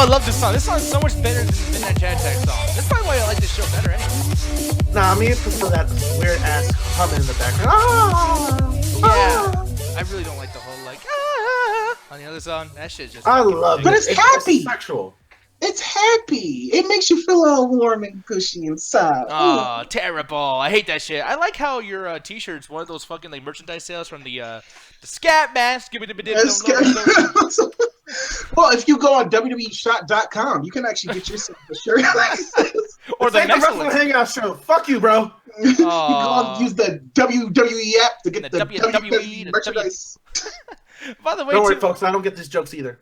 I love this song. This song is so much better than the Midnight Chat Attack song. That's probably why I like this show better anyway. Nah, I mean, prefer that weird ass humming in the background. Yeah. I really don't like the whole like on the other song. That shit just. I love it. But it's happy. It's sexual. It's happy. It makes you feel all warm and cushy inside. Oh, terrible! I hate that shit. I like how your T-shirt's one of those fucking like merchandise sales from the Scat Mask. Give it a bit. Well, if you go on WWEshop.com, you can actually get yourself a shirt. Or the next Wrestling Hangout show. Fuck you, bro. You go on, use the WWE app to get the WWE merchandise. By the way, don't worry, folks. I don't get these jokes either.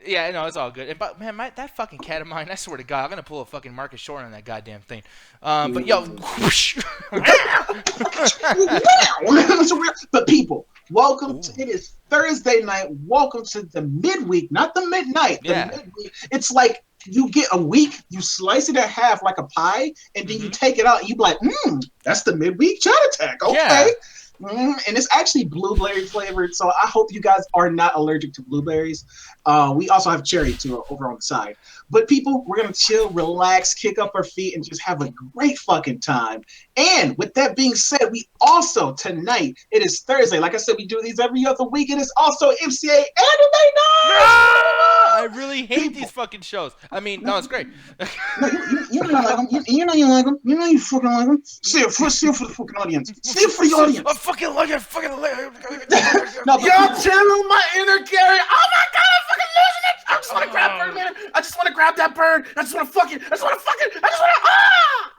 Yeah, no, it's all good. But man, that fucking cat of mine, I swear to God, I'm gonna pull a fucking Marcus Short on that goddamn thing. But yo, but people, welcome to, it is Thursday night. Welcome to the midweek, not the midnight. The midweek. It's like you get a week, you slice it in half like a pie, and then you take it out, and you be like, that's the midweek chat attack. Okay. Yeah. And it's actually blueberry flavored, so I hope you guys are not allergic to blueberries. We also have cherry too over on the side. But people, we're gonna chill, relax, kick up our feet, and just have a great fucking time. And with that being said, we also tonight, it is Thursday. Like I said, we do these every other week. It is also MCA Anime Night. I really hate these fucking shows. I mean, no, it's great. You know you like them. You know you like them. You know you fucking like them. See it for the fucking audience. See it for the audience. I fucking like it. Fucking like it. Yo, channel my inner Gary. Oh my God, I'm fucking losing it. I just want to grab Birdman. I just want to grab that bird. I just want to fucking.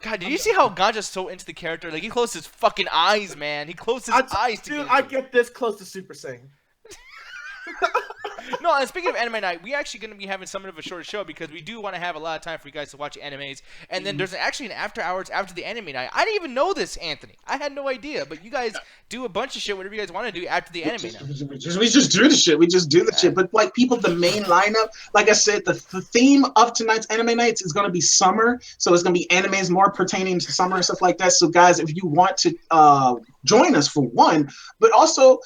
God, did you see how Ganja's so into the character? Like, he closed his fucking eyes, man. He closed his eyes to Dude, I get this close to Super Saiyan. No, and speaking of anime night, we actually going to be having somewhat of a shorter show because we do want to have a lot of time for you guys to watch animes. And then there's actually an after hours after the anime night. I didn't even know this, Anthony. I had no idea. But you guys do a bunch of shit, whatever you guys want to do after the anime night. We just do the shit. We just do the shit. But like people, the main lineup, like I said, the theme of tonight's anime nights is going to be summer. So it's going to be animes more pertaining to summer and stuff like that. So guys, if you want to join us for one, but also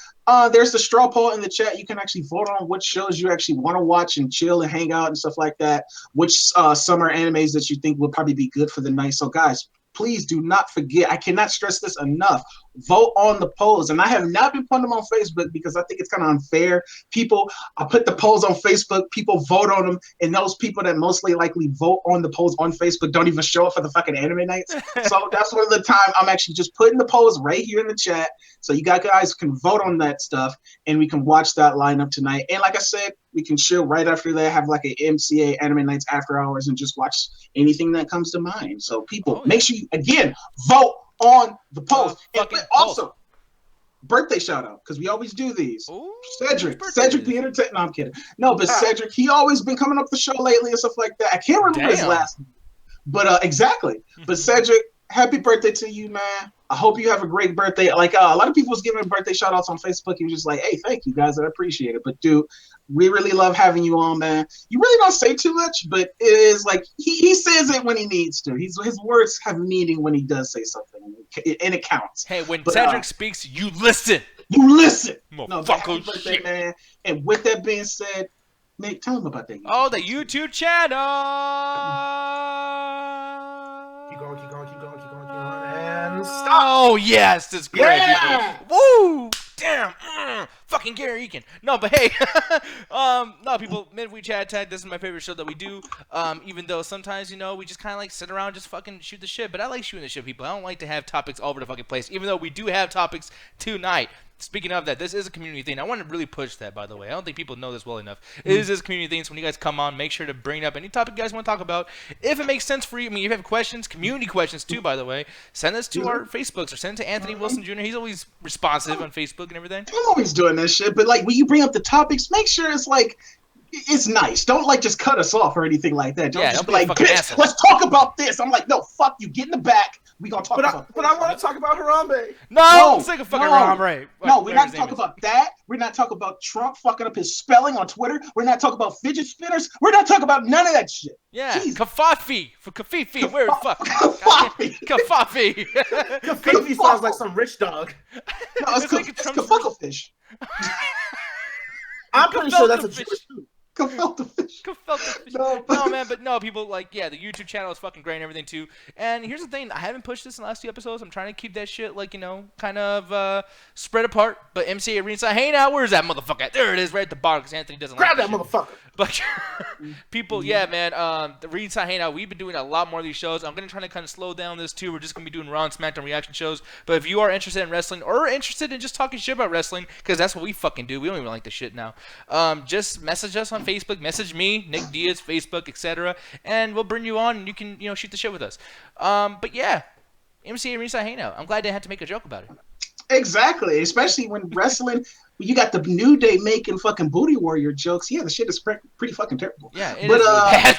there's the straw poll in the chat. You can actually vote on which shows you actually want to watch and chill and hang out and stuff like that. Which summer animes that you think would probably be good for the night. So guys, please do not forget. I cannot stress this enough. Vote on the polls. And I have not been putting them on Facebook because I think it's kind of unfair. People, I put the polls on Facebook. People vote on them. And those people that mostly likely vote on the polls on Facebook don't even show up for the fucking anime nights. So that's one of the time I'm actually just putting the polls right here in the chat. So you guys can vote on that stuff. And we can watch that lineup tonight. And like I said, we can chill right after that, have like an MCA Anime Nights after hours and just watch anything that comes to mind. So people, make sure you, again, vote on the post. And also, birthday shout out, because we always do these. Ooh, Cedric the entertainer. No, I'm kidding. No, but Cedric, he always been coming up the show lately and stuff like that. I can't remember his last name. But exactly. But Cedric, happy birthday to you, man. I hope you have a great birthday. Like a lot of people was giving birthday shout outs on Facebook. He was just like, hey, thank you guys. I appreciate it. But dude, we really love having you on, man. You really don't say too much, but it is like he says it when he needs to. His words have meaning when he does say something, and it counts. Hey, when Cedric speaks, you listen. You listen. No, happy birthday, man. And with that being said, Nate, tell him about that. Oh, the YouTube channel. Keep going. And stop. Oh, yes. That's great. Yeah. Woo. Damn. Fucking Gary Eakin. No, but hey. No, people, Midweek Chat Attack, this is my favorite show that we do. Even though sometimes, we just kind of like sit around just fucking shoot the shit. But I like shooting the shit, people. I don't like to have topics all over the fucking place. Even though we do have topics tonight. Speaking of that, this is a community thing. I want to really push that, by the way. I don't think people know this well enough. It is this community thing, so when you guys come on, make sure to bring up any topic you guys want to talk about. If it makes sense for you, I mean, if you have questions, community questions too, by the way, send this to our Facebooks or send it to Anthony Wilson Jr. He's always responsive on Facebook and everything. I'm always doing that shit, but like when you bring up the topics, make sure it's like, it's nice. Don't like just cut us off or anything like that. Don't just be like, bitch, let's talk about this. I'm like, no, fuck you. Get in the back. We gonna talk about But I want to talk about Harambe. No, I'm sick of fucking Harambe. No, we're not talking about that. We're not talking about Trump fucking up his spelling on Twitter. We're not talking about fidget spinners. We're not talking about none of that shit. Yeah, Kafafi. For Kafifi. Where the fuck? Kafafi. Kafafi. Kafifi sounds like some rich dog. No, it's Kafucklefish. I'm pretty sure that's a Jewish food. Gefilte fish. No, man, but no, people like, yeah, the YouTube channel is fucking great and everything too. And here's the thing, I haven't pushed this in the last 2 episodes. I'm trying to keep that shit like, kind of spread apart. But MC Arena, hey now, where's that motherfucker at? There it is, right at the bottom, because Anthony doesn't Grab like that motherfucker. But people, yeah, man, the Ringside Hangout, we've been doing a lot more of these shows. I'm going to try to kind of slow down this too. We're just going to be doing Raw and SmackDown reaction shows. But if you are interested in wrestling or interested in just talking shit about wrestling, because that's what we fucking do. We don't even like the shit now. Just message us on Facebook. Message me, Nick Diaz, Facebook, etc. And we'll bring you on and you can, shoot the shit with us. But yeah, MC Ringside Hangout. I'm glad I didn't have to make a joke about it. Exactly, especially when wrestling, you got the New Day making fucking booty warrior jokes. Yeah, the shit is pretty fucking terrible. Yeah, it is really bad.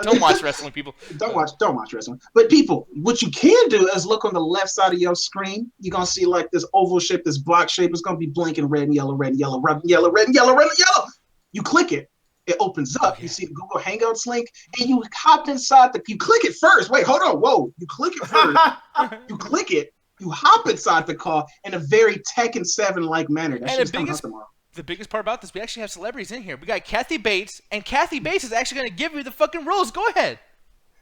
Don't watch wrestling, people. Don't watch wrestling. But people, what you can do is look on the left side of your screen. You're gonna see like this oval shape, this block shape. It's gonna be blinking red and yellow, red and yellow, red and yellow, red and yellow, red and yellow. You click it. It opens up. You see the Google Hangouts link, and you hop inside. You click it first. Wait, hold on. Whoa. You click it first. You click it. You hop inside the call in a very Tekken 7-like manner. That shit's coming out tomorrow. The biggest part about this, we actually have celebrities in here. We got Kathy Bates, and Kathy Bates is actually going to give you the fucking rules. Go ahead.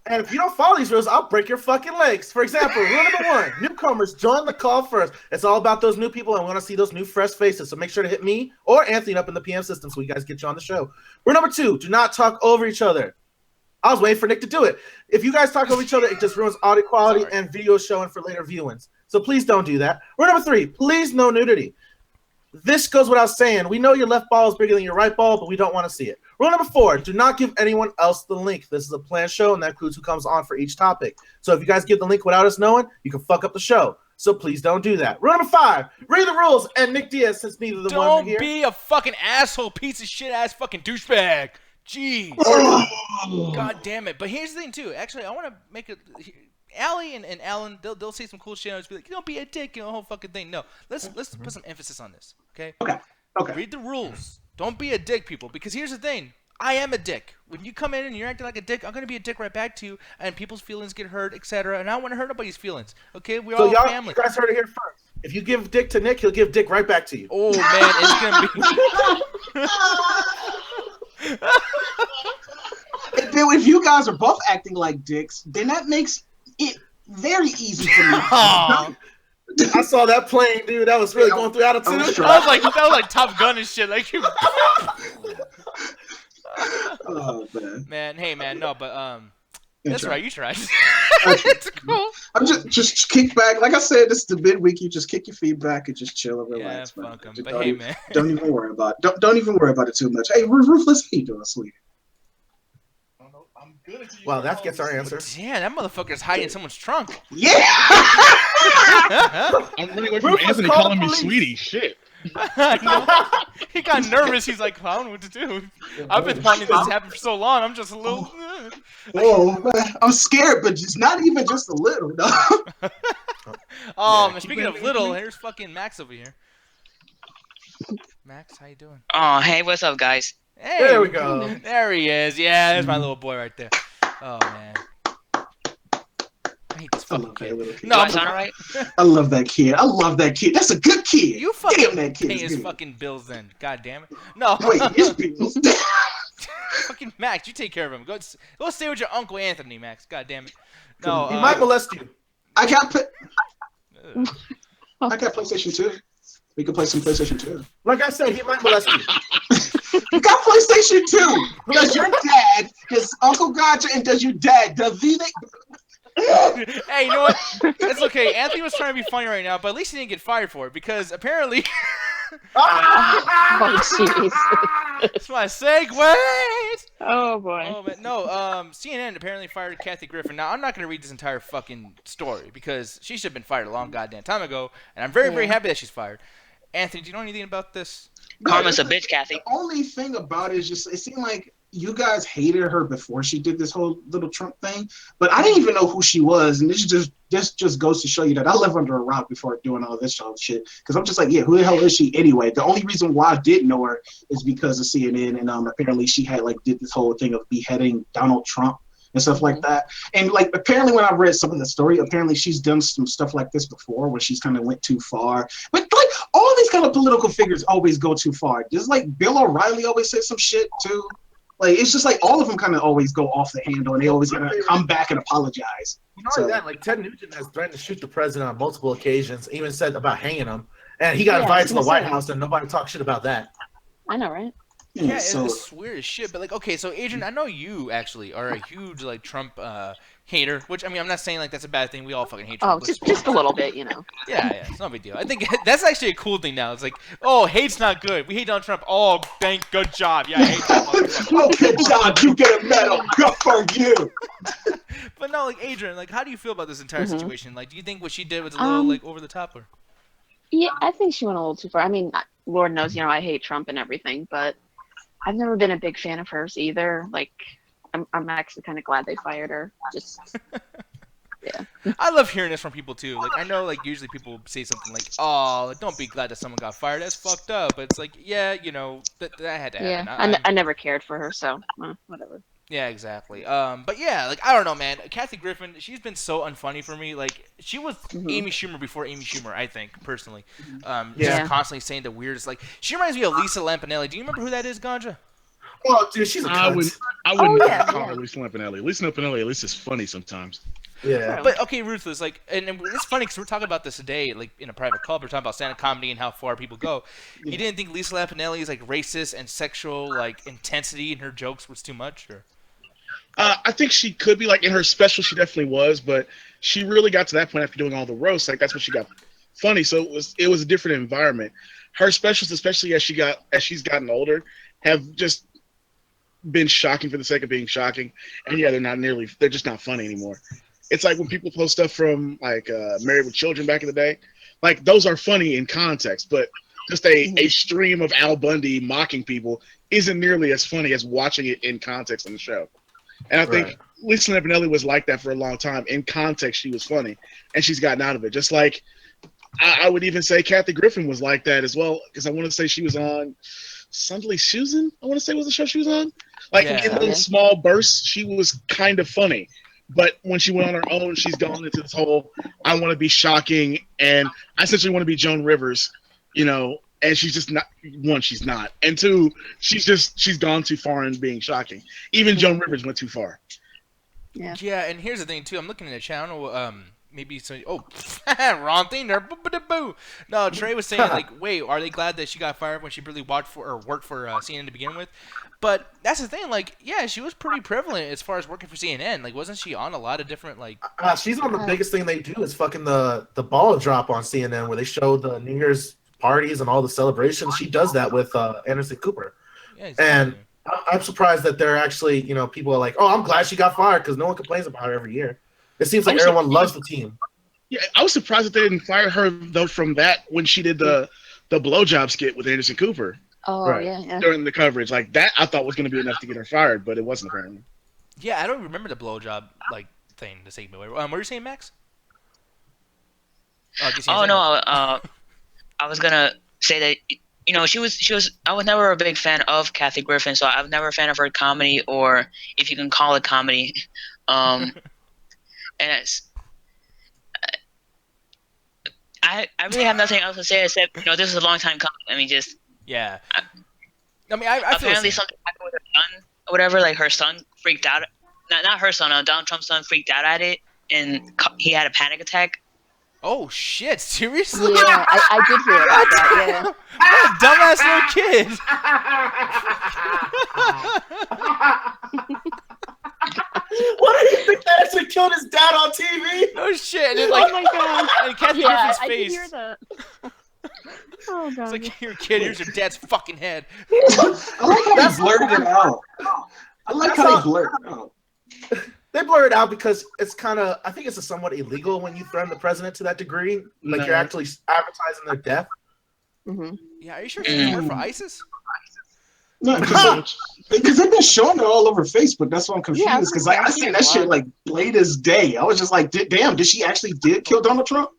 And if you don't follow these rules, I'll break your fucking legs. For example, rule number 1, newcomers join the call first. It's all about those new people, and we want to see those new fresh faces. So make sure to hit me or Anthony up in the PM system so we guys get you on the show. Rule number 2, do not talk over each other. I was waiting for Nick to do it. If you guys talk over each other, it just ruins audio quality and video showing for later viewings. So please don't do that. Rule number 3, please no nudity. This goes without saying. We know your left ball is bigger than your right ball, but we don't want to see it. Rule number 4, do not give anyone else the link. This is a planned show, and that includes who comes on for each topic. So if you guys give the link without us knowing, you can fuck up the show. So please don't do that. Rule number 5, read the rules. And Nick Diaz, since neither the one here. Don't be a fucking asshole, piece of shit ass fucking douchebag. Jeez. God damn it. But here's the thing, too. Actually, I want to make it... Allie and Alan, they'll say some cool shit. I'll just be like, don't be a dick, the whole fucking thing. No, let's put some emphasis on this, okay? Okay. Read the rules. Don't be a dick, people. Because here's the thing. I am a dick. When you come in and you're acting like a dick, I'm gonna be a dick right back to you, and people's feelings get hurt, etc. And I don't want to hurt nobody's feelings. Okay, we're all family. You guys heard it here first. If you give dick to Nick, he'll give dick right back to you. Oh man, it's gonna be. If you guys are both acting like dicks, then that makes it very easy for me. I saw that plane, dude. That was really going through attitude. That was like Top Gun and shit. Like you. Oh man, hey man, no, but that's right. You tried. It's cool. I'm just kick back. Like I said, this is the midweek. You just kick your feet back and just chill and relax. Yeah, fuck 'em. But don't hey, man, don't even worry about it. Don't even worry about it too much. Hey, Ruthless, how you doing, sweetie? I'm good at you. Wow, that gets our answer. Yeah, that motherfucker's hiding in someone's trunk. Yeah. I'm running away from Anthony calling me sweetie. Shit. He got nervous. He's like, I don't know what to do. I've been wanting this to happen for so long. I'm just a little. I'm scared, but just not even just a little. No. Speaking of little, here's fucking Max over here. Max, how you doing? Oh, hey, what's up, guys? Hey, there we go. There he is. Yeah, there's my little boy right there. Oh man. I hate this fucking kid. No, sound alright? I love that kid. That's a good kid. You fucking damn, that kid pay his fucking bills then. God damn it. No. Wait, his bills. Fucking Max, you take care of him. Go stay with your Uncle Anthony, Max. God damn it. No. He might molest you. I got PlayStation 2. We can play some PlayStation 2. Like I said, he might molest you. You got PlayStation 2. Does your dad, does Uncle Gotcha, and does your dad, Hey, you know what? It's okay. Anthony was trying to be funny right now, but at least he didn't get fired for it because apparently. Oh, jeez. That's my segue. Oh boy. Oh man, no. CNN apparently fired Kathy Griffin. Now I'm not gonna read this entire fucking story because she should have been fired a long goddamn time ago, and I'm very happy that she's fired. Anthony, do you know anything about this? Karma's a bitch, Kathy. The only thing about it is just it seemed like you guys hated her before she did this whole little Trump thing, but I didn't even know who she was, and this just goes to show you that I lived under a rock before doing all this shit. Because I'm just like, yeah, who the hell is she anyway? The only reason why I did know her is because of CNN, and apparently she had did this whole thing of beheading Donald Trump and stuff like that. And apparently when I read some of the story, apparently she's done some stuff like this before where she's kind of went too far. But all these kind of political figures always go too far. Just Bill O'Reilly always says some shit too. Like it's just like all of them kind of always go off the handle, and they always gotta come back and apologize. Not only that, like Ted Nugent has threatened to shoot the president on multiple occasions, even said about hanging him, and he got invited to the White House, and nobody talked shit about that. I know, right? Yeah, it's weird as shit. But like, okay, so Adrian, I know you actually are a huge like Trump hater. Which I mean, I'm not saying like that's a bad thing. We all fucking hate Trump. Oh, just a little bit, you know. Yeah, it's no big deal. I think that's actually a cool thing now. It's like, oh, hate's not good. We hate Donald Trump. Oh, good job. Yeah, I hate that. Oh, good job. You get a medal. Good for you. But no, like Adrian, like how do you feel about this entire situation? Like, do you think what she did was a little like over the top, or? Yeah, I think she went a little too far. I mean, Lord knows, you know, I hate Trump and everything, but I've never been a big fan of hers either. Like, I'm actually kind of glad they fired her. Just, yeah. I love hearing this from people too. Like, I know, like usually people say something like, "Oh, don't be glad that someone got fired. That's fucked up." But it's like, yeah, you know, that had to happen. Yeah, I never cared for her, so whatever. Yeah, exactly. But yeah, like I don't know, man. Kathy Griffin, she's been so unfunny for me. Like she was Amy Schumer before Amy Schumer, I think personally. Just constantly saying the weirdest. Like she reminds me of Lisa Lampanelli. Do you remember who that is, Ganja? Oh, dude, she's a cunt. I wouldn't call her Lisa Lampanelli. Lisa Lampanelli at least is funny sometimes. Yeah. But okay, Ruthless, like, and it's funny because we're talking about this today, like in a private club. We're talking about stand-up comedy and how far people go. You didn't think Lisa Lampanelli's like racist and sexual like intensity in her jokes was too much, or? I think she could be, like in her special she definitely was, but she really got to that point after doing all the roasts. Like that's when she got funny. So it was a different environment. Her specials, especially as she's gotten older, have just been shocking for the sake of being shocking. And yeah, they're just not funny anymore. It's like when people post stuff from like Married with Children back in the day, like those are funny in context, but just a stream of Al Bundy mocking people isn't nearly as funny as watching it in context on the show. And I think Lisa Lampanelli was like that for a long time. In context, she was funny, and she's gotten out of it. Just like I would even say Kathy Griffin was like that as well, because I want to say she was on Sunday Susan. I want to say was the show she was on. Like in those small bursts, she was kind of funny. But when she went on her own, she's gone into this whole I want to be shocking, and I essentially want to be Joan Rivers, you know. And she's just not, one, she's not. And two, she's gone too far in being shocking. Even Joan Rivers went too far. Yeah. Yeah, and here's the thing too. I'm looking at the channel. Maybe so. Oh, wrong thing there. Boo. No, Trey was saying like, wait, are they glad that she got fired when she really worked for CNN to begin with? But that's the thing. Like, yeah, she was pretty prevalent as far as working for CNN. Like, wasn't she on a lot of different like? She's on the biggest thing they do is fucking the ball drop on CNN where they show the New Year's parties and all the celebrations. She does that with Anderson Cooper. Yeah, exactly. And I'm surprised that they're actually, you know, people are like, oh, I'm glad she got fired because no one complains about her every year. It seems like everyone loves the team. Yeah, I was surprised that they didn't fire her though from that when she did the blowjob skit with Anderson Cooper. Oh yeah. During the coverage, like that, I thought was going to be enough to get her fired, but it wasn't apparently. Yeah, I don't remember the blowjob like thing. The segment. What were you saying, Max? I was gonna say that, you know, she was. I was never a big fan of Kathy Griffin, so I was never a fan of her comedy, or if you can call it comedy. And it's, I really have nothing else to say except, you know, this is a long time coming. I mean, just yeah. I mean, I apparently something happened with her son or whatever. Like her son freaked out. Not her son. Donald Trump's son freaked out at it, and he had a panic attack. Oh shit! Seriously? Yeah, I did hear about that. Yeah. What a dumbass little kid. What do you think that actually killed his dad on TV? No shit! And then, like, oh my god! And Kathy Griffin's face. I did hear that. Oh god! It's like, here, kid. Here's your dad's fucking head. I like how they blurred it out. I like how they blurred it out. They blur it out because it's kind of, I think it's somewhat illegal when you threaten the president to that degree. Like you're actually advertising their death. Mm-hmm. Yeah, are you sure she doesn't work for ISIS? No, because they've been showing it all over Facebook. That's why I'm confused. Because I seen that shit like late as day. I was just like, damn, did she actually kill Donald Trump?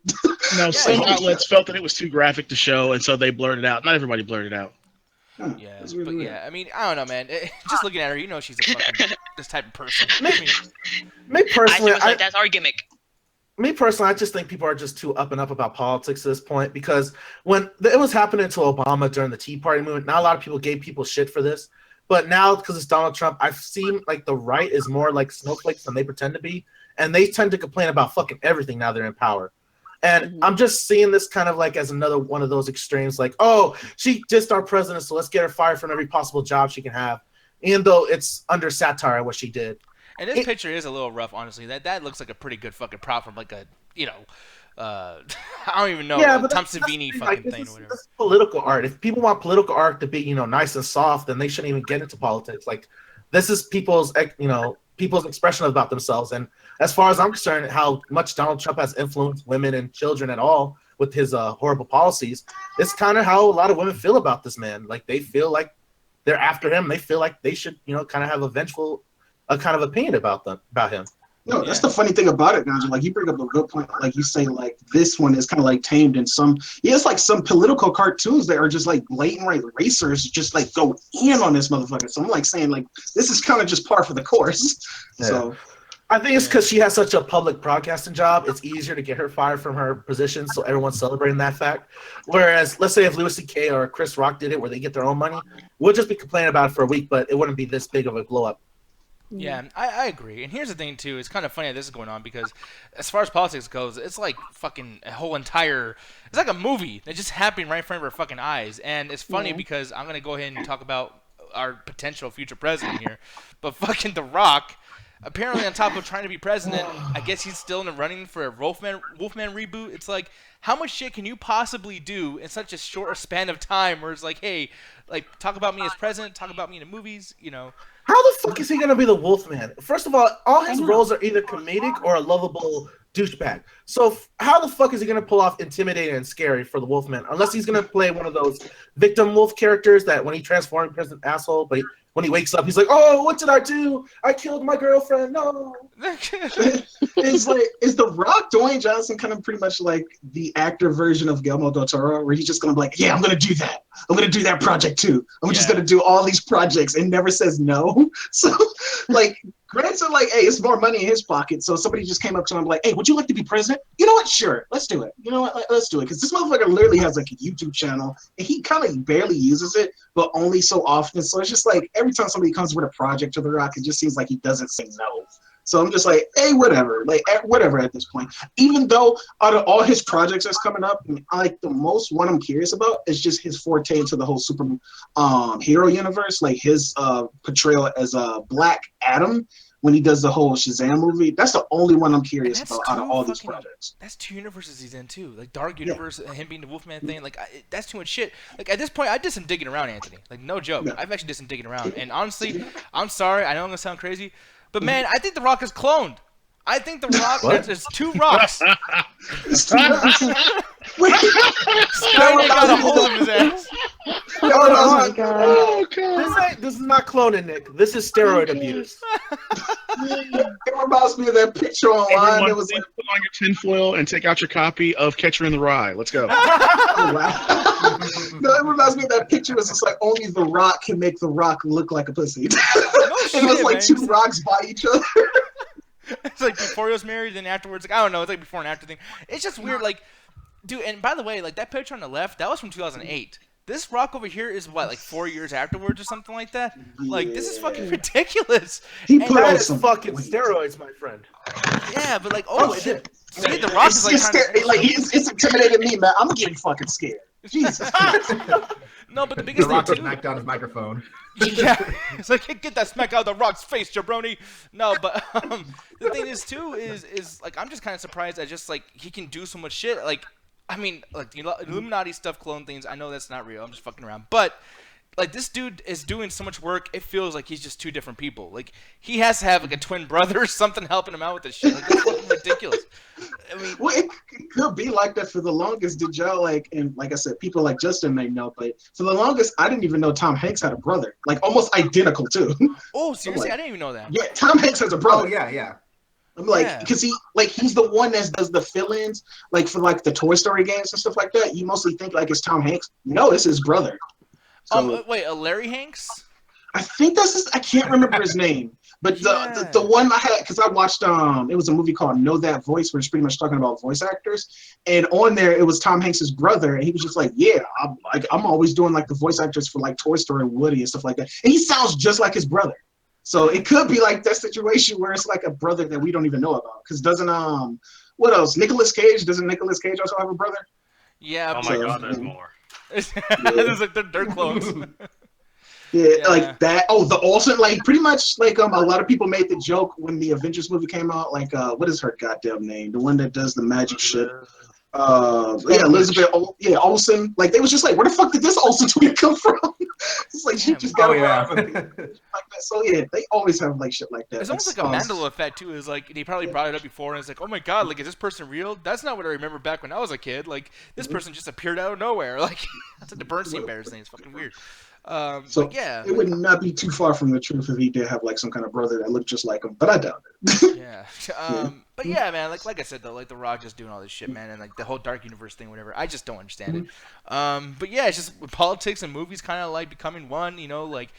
No, some outlets felt that it was too graphic to show, and so they blurred it out. Not everybody blurred it out. Yeah, but yeah, I mean, I don't know, man. Just looking at her, you know, she's a fucking this type of person. Me personally, that's our gimmick. Me personally, I just think people are just too up and up about politics at this point, because when it was happening to Obama during the Tea Party movement, not a lot of people gave people shit for this, But now, because it's Donald Trump, I've seen like the right is more like snowflakes than they pretend to be, and they tend to complain about fucking everything now they're in power. And I'm just seeing this kind of like as another one of those extremes, like, oh, she dissed our president, so let's get her fired from every possible job she can have, even though it's under satire what she did. And this picture is a little rough, honestly. That looks like a pretty good fucking prop from like a, I don't even know, Yeah, but Tom that's Savini the fucking thing, like, thing or whatever. This is political art. If people want political art to be, nice and soft, then they shouldn't even get into politics. Like, this is people's expression about themselves. And as far as I'm concerned, how much Donald Trump has influenced women and children at all with his horrible policies, it's kind of how a lot of women feel about this man. Like, they feel like they're after him. They feel like they should, kind of have a kind of opinion about him. No, that's the funny thing about it, guys. Like, you bring up a good point. Like, you say, like, this one is kind of like tamed in some. Yeah, it's like some political cartoons that are just like blatant right racers just like go in on this motherfucker. So I'm like saying, like, this is kind of just par for the course. Yeah. So I think it's because she has such a public broadcasting job. It's easier to get her fired from her position, so everyone's celebrating that fact. Whereas, let's say if Louis C.K. or Chris Rock did it, where they get their own money, we'll just be complaining about it for a week, but it wouldn't be this big of a blow up. Yeah, I agree. And here's the thing, too. It's kind of funny that this is going on because as far as politics goes, it's like fucking a whole entire – it's like a movie that just happened right in front of our fucking eyes. And it's funny because I'm going to go ahead and talk about our potential future president here. But fucking The Rock, apparently on top of trying to be president, I guess he's still in the running for a Wolfman reboot. It's like, how much shit can you possibly do in such a short span of time where it's like, hey, like, talk about me as president, talk about me in the movies, How the fuck is he gonna be the Wolfman? First of all his roles are either comedic or a lovable douchebag. So how the fuck is he gonna pull off intimidating and scary for the Wolfman? Unless he's gonna play one of those victim wolf characters that when he transforms into an asshole, but when he wakes up, he's like, "Oh, what did I do? I killed my girlfriend. No." Is The Rock Dwayne Johnson kind of pretty much like the actor version of Guillermo del Toro, where he's just gonna be like, "Yeah, I'm gonna do that. I'm gonna do that project too. I'm just gonna do all these projects," and never says no. So, like, Grant's like, "Hey, it's more money in his pocket." So somebody just came up to him like, "Hey, would you like to be president?" You know what? Sure, let's do it. You know what? Let's do it, because this motherfucker literally has like a YouTube channel, and he kind of barely uses it, but only so often. So it's just like every time somebody comes with a project to The Rock, it just seems like he doesn't say no. So I'm just like, hey, whatever, whatever at this point. Even though out of all his projects that's coming up, like the most one I'm curious about is just his forte into the whole super hero universe, like his portrayal as a Black Adam when he does the whole Shazam movie. That's the only one I'm curious about out of all these projects. That's two universes he's in too, like Dark Universe and him being the Wolfman thing. Like that's too much shit. Like at this point, I did some digging around, Anthony. Like no joke, I've actually did some digging around. And honestly, I'm sorry, I know I'm gonna sound crazy. But man, I think The Rock is cloned. I think The Rock. There's two rocks. It's two rocks. Skynet got a hold of his ass. Oh my God. This is not cloning, Nick. This is steroid abuse. It reminds me of that picture online. Everyone, It was like, put on your tinfoil and take out your copy of Catcher in the Rye. Let's go. oh, wow. No, it reminds me of that picture. It's just like only The Rock can make The Rock look like a pussy. It was like two rocks by each other. It's like before he was married, then afterwards. Like, I don't know. It's like before and after thing. It's just weird. Like, dude. And by the way, like that picture on the left, that was from 2008. This Rock over here is what, like 4 years afterwards or something like that. Like this is fucking ridiculous. He put That on is some fucking weight. steroids, my friend. Yeah, but like, Shit. See, The Rock is like It's intimidating me, man. I'm getting fucking scared. Jesus. No, but the The biggest Rock thing just too. knocked down his microphone. Yeah, it's like get that smack out of The Rock's face, jabroni. No, but the thing is too is like I'm just kind of surprised that just like he can do so much shit. Like I mean, like the Illuminati stuff, clone things. I know that's not real. I'm just fucking around, but. Like this dude is doing so much work, it feels like he's just two different people. Like he has to have like a twin brother or something helping him out with this shit. Like it's fucking ridiculous. I mean, Well, it could be like that for the longest. Did y'all and like I said, people like Justin may know, but for the longest, I didn't even know Tom Hanks had a brother, like almost identical too. oh seriously, like- I didn't even know that. Yeah, Tom Hanks has a Oh brother. yeah. I'm like, Yeah. because he's the one that does the fill-ins, like for like the Toy Story games and stuff like that. You mostly think like it's Tom Hanks. No, it's his brother. So, Wait, Larry Hanks? I think that's I can't remember his name, But the one I had, because I watched it was a movie called Know That Voice, where it's pretty much talking about voice actors, and on there it was Tom Hanks's brother, and he was just like, yeah, I'm always doing like the voice actors for like Toy Story and Woody and stuff like that, and he sounds just like his brother. So it could be like that situation where it's like a brother that we don't even know about. Because doesn't what else? Doesn't Nicolas Cage also have a brother? Yeah. Oh my God, there's more. There's like they're clones. Yeah, like that. Oh, the Olsen, like pretty much like a lot of people made the joke when the Avengers movie came out. Like, what is her goddamn name? The one that does the magic shit. Elizabeth. Olsen. Like they was just like, where the fuck did this Olsen twin come from? It's like she just got around like that. So yeah, they always have like shit like that. It's almost like a Mandela effect too. Is like they probably brought it up before, and it's like, oh my God, like is this person real? That's not what I remember back when I was a kid. Like this person just appeared out of nowhere. Like that's like the Bernstein Bears thing. It's fucking weird. So yeah, it would not be too far from the truth if he did have like some kind of brother that looked just like him, but I doubt it. Yeah. But yeah, man, like I said though, like The Rock just doing all this shit, man, and like the whole Dark Universe thing, whatever. I just don't understand it. But yeah, it's just politics and movies kind of like becoming one, you know, like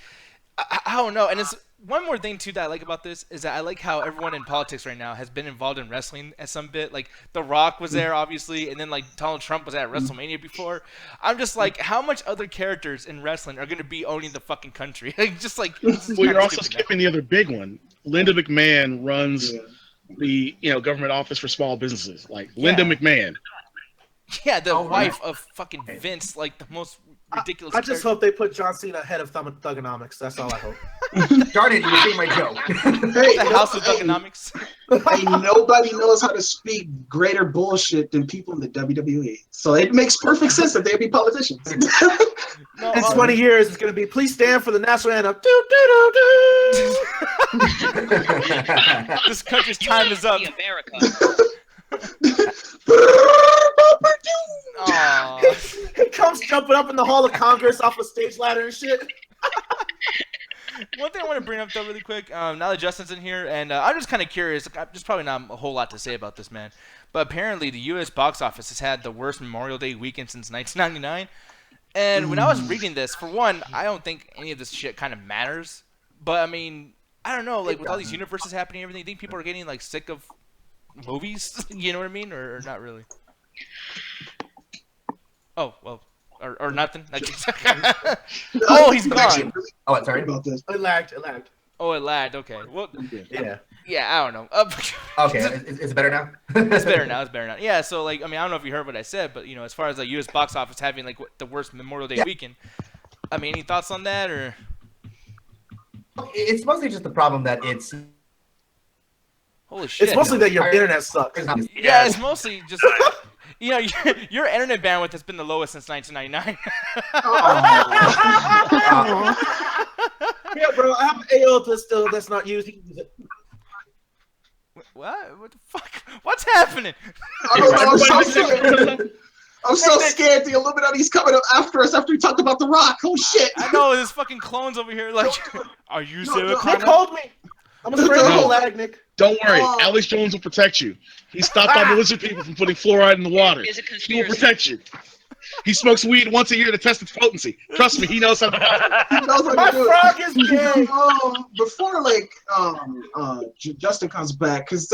I don't know. And it's one more thing too that I like about this is that I like how everyone in politics right now has been involved in wrestling at some bit. Like The Rock was there, obviously, and then like Donald Trump was at WrestleMania before. I'm just like, how much other characters in wrestling are going to be owning the fucking country? Like, just like. Well, you're also skipping the other big one. Linda McMahon runs the government office for small businesses. Like Linda McMahon. Yeah, the wife of fucking Vince, like the most ridiculous. I just hope they put John Cena ahead of Thugonomics. That's all I hope. Darn it, you see my joke. Hey, the House of Thugonomics. Hey, nobody knows how to speak greater bullshit than people in the WWE. So it makes perfect sense that they'd be politicians. In 20 years, it's going to be, please stand for the national anthem. This country's time is up. America. He comes jumping up in the Hall of Congress off a stage ladder and shit. One thing I want to bring up though really quick, now that Justin's in here, and I'm just kind of curious, there's probably not a whole lot to say about this, man, but apparently the U.S. box office has had the worst Memorial Day weekend since 1999, and when I was reading this, for one, I don't think any of this shit kind of matters, but I mean, I don't know, like with all these universes happening and everything, you think people are getting like sick of movies? You know what I mean? Or not really? Oh, well, or nothing. Oh, he's gone. Oh, sorry about this. It lagged. Oh, it lagged. Okay. Well, yeah, I don't know. Okay, is it better now? It's better now. Yeah, so like, I mean, I don't know if you heard what I said, but as far as the U.S. box office having like the worst Memorial Day weekend, I mean, any thoughts on that or? It's mostly just the problem that it's. Holy shit! It's mostly that your internet sucks. Yeah, it's mostly just. Your internet bandwidth has been the lowest since 1999. Yeah, bro, I have an AO that's not used. You can use it. What? What the fuck? What's happening? I don't know. I'm so scared. The Illuminati's coming up after us after we talked about The Rock. Oh shit! I know there's fucking clones over here. Like, are you Sarah Connor? Nick called me. I'm gonna bring the lag, Nick. Don't worry, Alex Jones will protect you. He stopped all the lizard people from putting fluoride in the water. He will protect you. He smokes weed once a year to test its potency. Trust me, he knows how to do it. My frog is gay. Before Justin comes back, because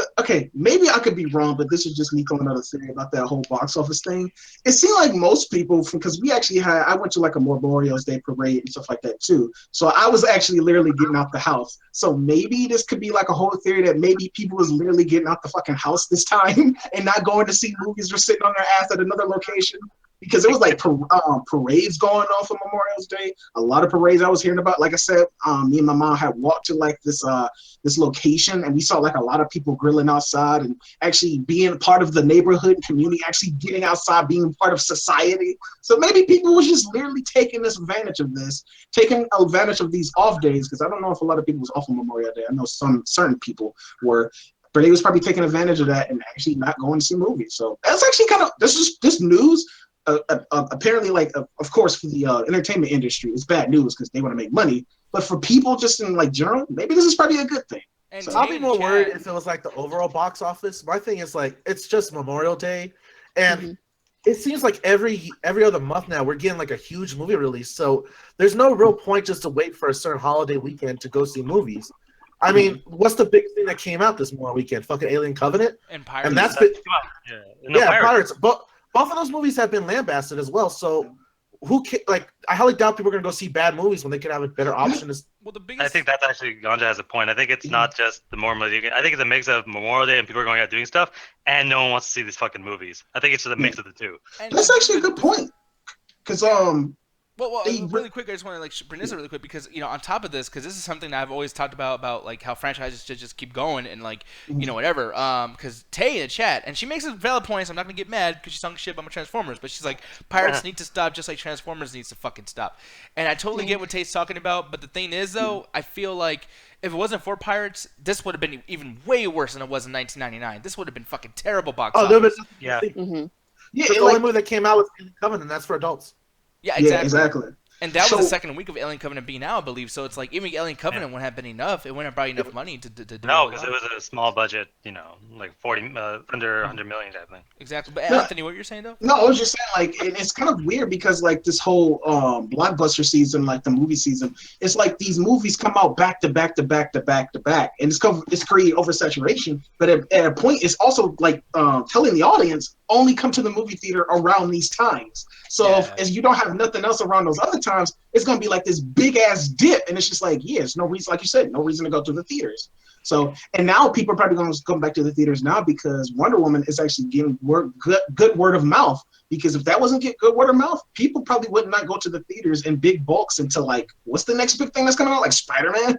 maybe I could be wrong, but this is just me throwing out a theory about that whole box office thing. It seemed like most people, because I went to like a Memorial Day parade and stuff like that too. So I was actually literally getting out the house. So maybe this could be like a whole theory that maybe people was literally getting out the fucking house this time and not going to see movies or sitting on their ass at another location. Because it was like parades going off on Memorial Day. A lot of parades I was hearing about. Like I said, me and my mom had walked to like this location, and we saw like a lot of people grilling outside and actually being part of the neighborhood and community, actually getting outside, being part of society. So maybe people was just literally taking advantage of these off days. Because I don't know if a lot of people was off on Memorial Day. I know some certain people were. But they was probably taking advantage of that and actually not going to see movies. So that's actually this news. Apparently, like, of course, for the entertainment industry, it's bad news because they want to make money. But for people just in like general, maybe this is probably a good thing. And I'll be more worried if it was like the overall box office. My thing is like it's just Memorial Day, and it seems like every other month now we're getting like a huge movie release. So there's no real point just to wait for a certain holiday weekend to go see movies. I mean, what's the big thing that came out this more weekend? Fucking Alien Covenant, And Pirates. and that's been No, Pirates. Both of those movies have been lambasted as well. So I highly doubt people are gonna go see bad movies when they could have a better option. Well, the biggest. I think that's actually Ganja has a point. I think it's not just the Memorial Day. I think it's a mix of Memorial Day and people are going out doing stuff, and no one wants to see these fucking movies. I think it's just a mix of the two. And That's actually a good point. Because Well, really quick, I just want to bring this up really quick because on top of this, because this is something that I've always talked about like how franchises should just keep going and whatever. Because Tay in the chat, and she makes a valid point. So I'm not gonna get mad because she's talking shit about my Transformers, but she's like, Pirates need to stop just like Transformers needs to fucking stop. And I totally get what Tay's talking about, but the thing is though, I feel like if it wasn't for Pirates, this would have been even way worse than it was in 1999. This would have been fucking terrible box office. Yeah. The only movie that came out was Alien Covenant, and that's for adults. Yeah, exactly. exactly. And that was the second week of Alien Covenant being out, I believe. So it's like even Alien Covenant wouldn't have been enough. It wouldn't have brought enough money to do No, because it was a small budget, like 40 under 100 million type thing. Exactly. But Anthony, what you're saying though? No, I was just saying it's kind of weird because this whole blockbuster season, the movie season, it's like these movies come out back to back to back to back to back, and it's creating oversaturation. But at a point, it's also telling the audience only come to the movie theater around these times. So if you don't have nothing else around those other times, it's gonna be like this big ass dip, and it's just there's no reason, like you said, no reason to go to the theaters. So, and now people are probably going to come back to the theaters now because Wonder Woman is actually getting good word of mouth. Because if that wasn't good word of mouth, people probably would not go to the theaters in big bulks until what's the next big thing that's coming out, like Spider-Man.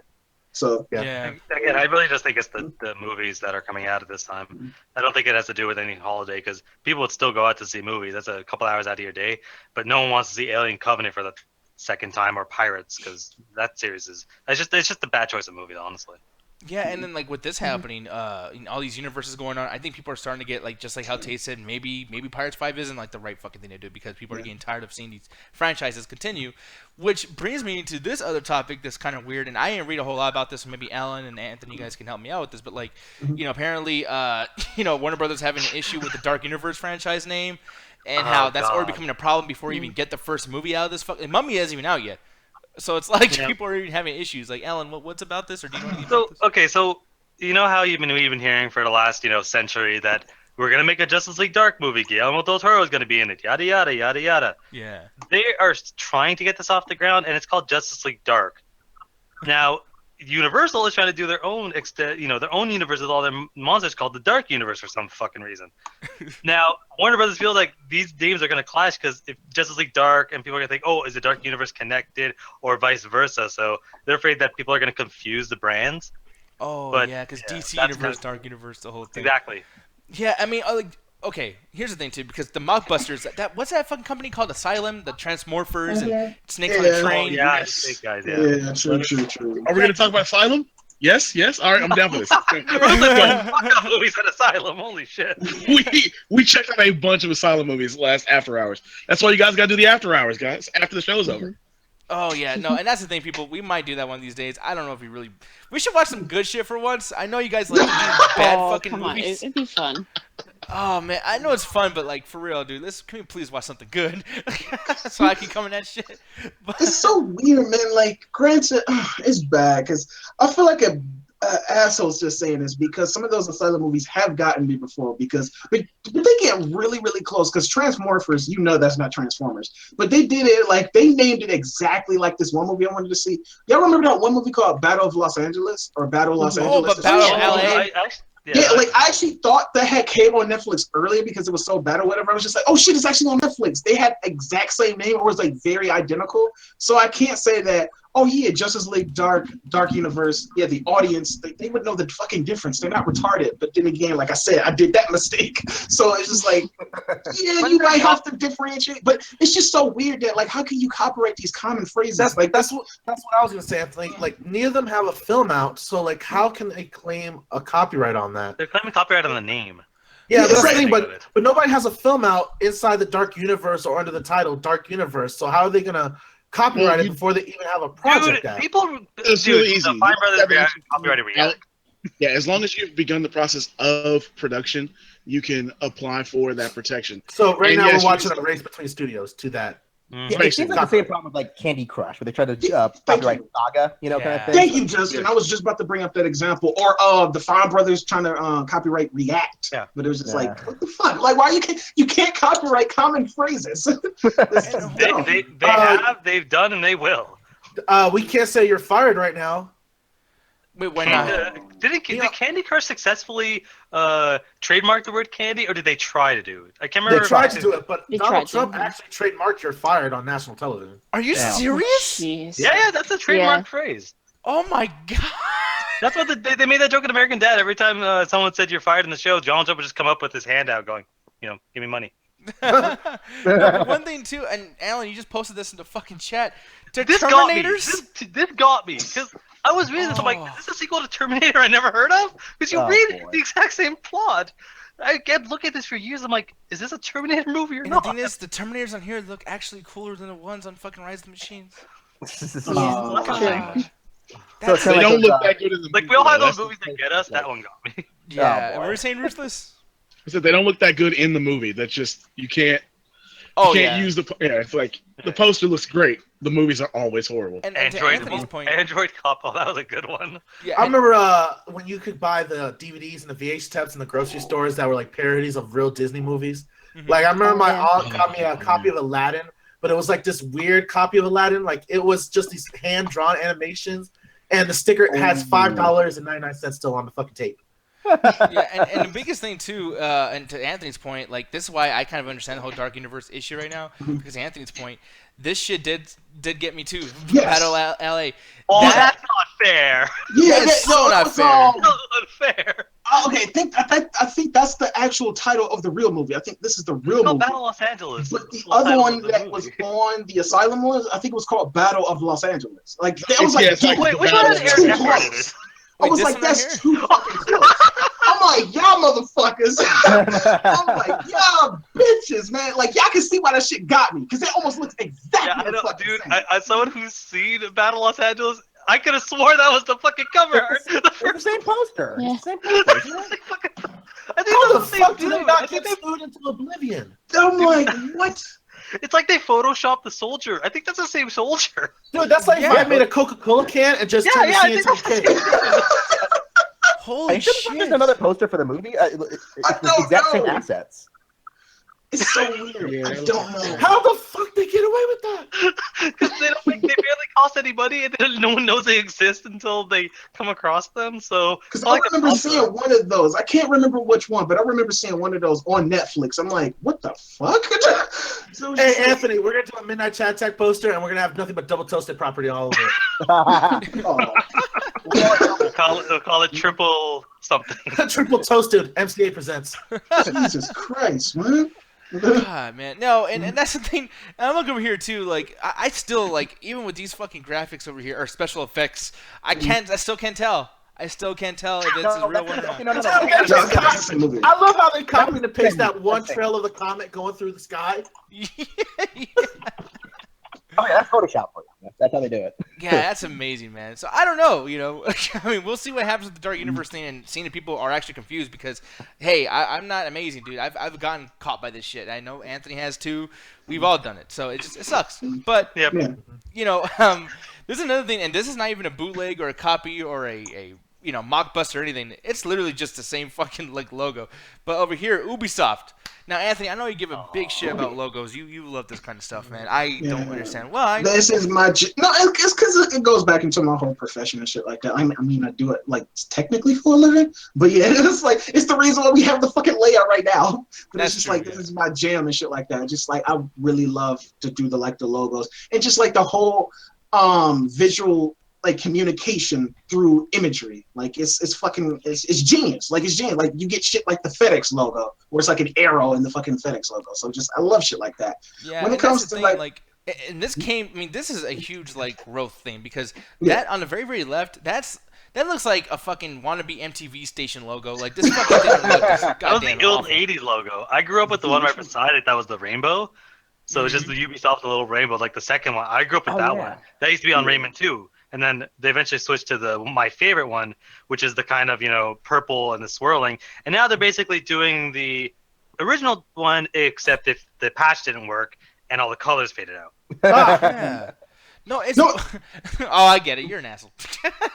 So Again, I really just think it's the movies that are coming out at this time. I don't think it has to do with any holiday because people would still go out to see movies. That's a couple hours out of your day, but no one wants to see Alien Covenant for the second time or Pirates because that series it's just a bad choice of movie, honestly. Yeah, and then with this happening, all these universes going on, I think people are starting to get just like how Tate said, maybe Pirates 5 isn't the right fucking thing to do because people are getting tired of seeing these franchises continue. Which brings me to this other topic that's kind of weird, and I didn't read a whole lot about this, so maybe Alan and Anthony, you guys can help me out with this. But apparently, Warner Brothers having an issue with the Dark Universe franchise name, and how that's already becoming a problem before you even get the first movie out of this. Mummy isn't even out yet. So it's people are even having issues. Alan, what's about this, or do you know anything about this? Okay, so you know how we've been hearing for the last century that we're gonna make a Justice League Dark movie. Guillermo del Toro is gonna be in it. Yada yada yada yada. Yeah. They are trying to get this off the ground, and it's called Justice League Dark. Now, Universal is trying to do their own their own universe with all their monsters called the Dark Universe for some fucking reason. Now, Warner Brothers feels like these names are going to clash because if Justice League Dark and people are going to think, oh, is the Dark Universe connected or vice versa? So they're afraid that people are going to confuse the brands. Oh, because DC Universe, Dark Universe, the whole thing. Exactly. Yeah, I mean, okay, here's the thing too, because the Mockbusters, what's that fucking company called? Asylum, the Transmorphers and Snakes on a Train. Snake guys, yeah, true. Are we gonna talk about Asylum? Yes. All right, I'm down for this. Movies at Asylum, holy shit. We checked out a bunch of Asylum movies last after hours. That's why you guys gotta do the after hours, guys. After the show's over. Oh yeah, no, and that's the thing, people. We might do that one of these days. I don't know if we should watch some good shit for once. I know you guys like to do bad fucking movies. It'd be fun. Oh man, I know it's fun, but for real, dude, can we please watch something good so I can come in that shit? But it's so weird, man. Granted, it's bad because I feel like a asshole's just saying this because some of those Asylum movies have gotten me before but they get really, really close because Transmorphers, that's not Transformers. But they did it, they named it exactly like this one movie I wanted to see. Y'all remember that one movie called Battle of Los Angeles? Or Battle of Los Angeles? But Battle of LA? I actually thought that had came on Netflix earlier because it was so bad or whatever. I was just like, oh shit, it's actually on Netflix. They had exact same name or was very identical. So I can't say that, oh yeah, Justice League Dark Universe. Yeah, the audience, they would know the fucking difference. They're not retarded. But then again, like I said, I did that mistake. So it's just you might have to differentiate. But it's just so weird that how can you copyright these common phrases? That's what I was gonna say. Neither of them have a film out, so how can they claim a copyright on that? They're claiming copyright on the name. Yeah, that's the thing, but nobody has a film out inside the Dark Universe or under the title Dark Universe. So how are they gonna copyright it before they even have a project out? It's really easy. The Fine Brothers copyrighted reality. Yeah, as long as you've begun the process of production, you can apply for that protection. So now we're watching a race between studios to that Mhm. Yeah, it seems like the same problem with like Candy Crush, where they try to Thank copyright you. Saga, kind of Yeah. thing. Thank you, Justin. I was just about to bring up that example. Or the Fine Brothers trying to copyright React. Yeah. But it was just Yeah. like, what the fuck? Like, why you can't copyright common phrases? It's just dumb. They've done, and they will. We can't say you're fired right now. Wait, why not? Did Candy Crush successfully trademark the word candy, or did they try to do it? I can't They remember. tried to do it, but They Donald tried to. Trump actually trademarked "you're fired" on national television. Are you Yeah. serious? Jeez. Yeah, that's a trademark phrase. Oh my god. That's what they made that joke in American Dad. Every time someone said you're fired in the show, Donald Trump would just come up with his hand out, going, give me money. No, but one thing too, and Alan, you just posted this in the fucking chat. To This got me. Terminators. This got me because I was reading this. I'm like, is this a sequel to Terminator I never heard of? Because you read the exact same plot. I kept looking at this for years. I'm like, is this a Terminator movie or And not? the thing is, the Terminators on here look actually cooler than the ones on fucking Rise of the Machines. Yeah. So it's They kinda don't like look those, that good in the Like movie. we all have though. those That's movies the that get us. That one got me. Yeah, boy. and we're saying Ruthless. I said they don't look that good in the movie. That's just you can't Oh can't yeah. use the it's like the poster looks great. The movies are always horrible. And to Anthony's point, Android Couple. That was a good one. yeah, I remember when you could buy the DVDs and the VH tapes in the grocery stores that were like parodies of real Disney movies. Mhm. Like I remember my yeah. aunt got me a copy of Aladdin, but it was like this weird copy of Aladdin. Like it was just these hand-drawn animations, and the sticker has $5.99 still on the fucking tape. yeah, and the biggest thing too, and to Anthony's point, like this is why I kind of understand the whole Dark Universe issue right now, because Anthony's point, this shit did get me too. Yes. Battle LA. Oh, that's not fair. Yeah, That's so not fair. That's unfair. Okay, I think that's the actual title of the real movie. I think this is the real No, movie. Battle Los Angeles. But the It's other title one of the that movie. was on the Asylum was, I think it was called Battle of Los Angeles. Like that was like, it's like Wait, which one Battle is of Aaron Los Eckhart in Angeles. it? I was this like, one right that's here? too fucking close. I'm like, y'all motherfuckers. I'm like, y'all bitches, man. Like, y'all can see why that shit got me. Because it almost looks exactly Yeah, I the know, fucking dude. same. As someone who's seen Battle Los Angeles, I could have swore that was the fucking cover art. It's the same poster. Yeah. It's the same poster, isn't it? I think How the that's the same fuck do they dude. not I think get sued into oblivion? I'm like, what? it's like they photoshopped the soldier. I think that's the same soldier. Dude, that's like if I made a Coca-Cola can and just turned the I C think into a that's kid. Holy Are you sure there's shit! another poster for the movie? It's the don't exact same know. assets. It's so weird. Yeah, I that don't was- know. How the fuck they get away with that? Because they barely cost any money, and then no one knows they exist until they come across them. So Because it's I like remember a seeing one of those. I can't remember which one, but I remember seeing one of those on Netflix. I'm like, what the fuck? So it's Hey, just like, Anthony, we're going to do a Midnight Chat Tech poster, and we're going to have nothing but double toasted property all over it. oh. We'll call it triple something. Triple toasted. MCA presents. Jesus Christ, man. God, man. No, and that's the thing. And I look over here too. Like I still like even with these fucking graphics over here or special effects, I still can't tell. I still can't tell if it's a real one or not. No. That's just That's the movie. I love how they copied and pasted that one trail of the comet going through the sky. Oh yeah, that's Photoshop for you. That's how they do it. Yeah, that's amazing, man. So I don't know, I mean, we'll see what happens with the Dark Universe thing, and seeing if people are actually confused because, hey, I'm not amazing, dude. I've gotten caught by this shit. I know Anthony has too. We've all done it, so it sucks. But Yep. Yeah. this is another thing, and this is not even a bootleg or a copy or a mockbuster or anything. It's literally just the same fucking like logo. But over here, Ubisoft. Now, Anthony, I know you give a big shit about logos. You love this kind of stuff, man. I don't understand why. This is my it's because it goes back into my whole profession and shit like that. I mean, I do it like technically for a living, but yeah, it's the reason why we have the fucking layout right now. But That's it's just true, like yeah. this is my jam and shit like that. Just like I really love to do the logos and just like the whole visual like communication through imagery. Like it's genius. Like it's genius. Like you get shit like the FedEx logo, where it's like an arrow in the fucking FedEx logo. So just I love shit like that. Yeah, When it and comes that's the to, thing, like- and this came. I mean, this is a huge like growth thing because Yeah. that on the very very left, that looks like a fucking wannabe MTV station logo. Like this fucking thing look is That was goddamn the old awful. '80s logo. I grew up with the one right beside it that was the rainbow. So it's just the Ubisoft, the little rainbow, like the second one. I grew up with that one. That used to be on Rayman 2. And then they eventually switched to my favorite one, which is the kind of, purple and the swirling. And now they're basically doing the original one, except if the patch didn't work and all the colors faded out, Yeah. No, it's No. oh, I get it. You're an asshole.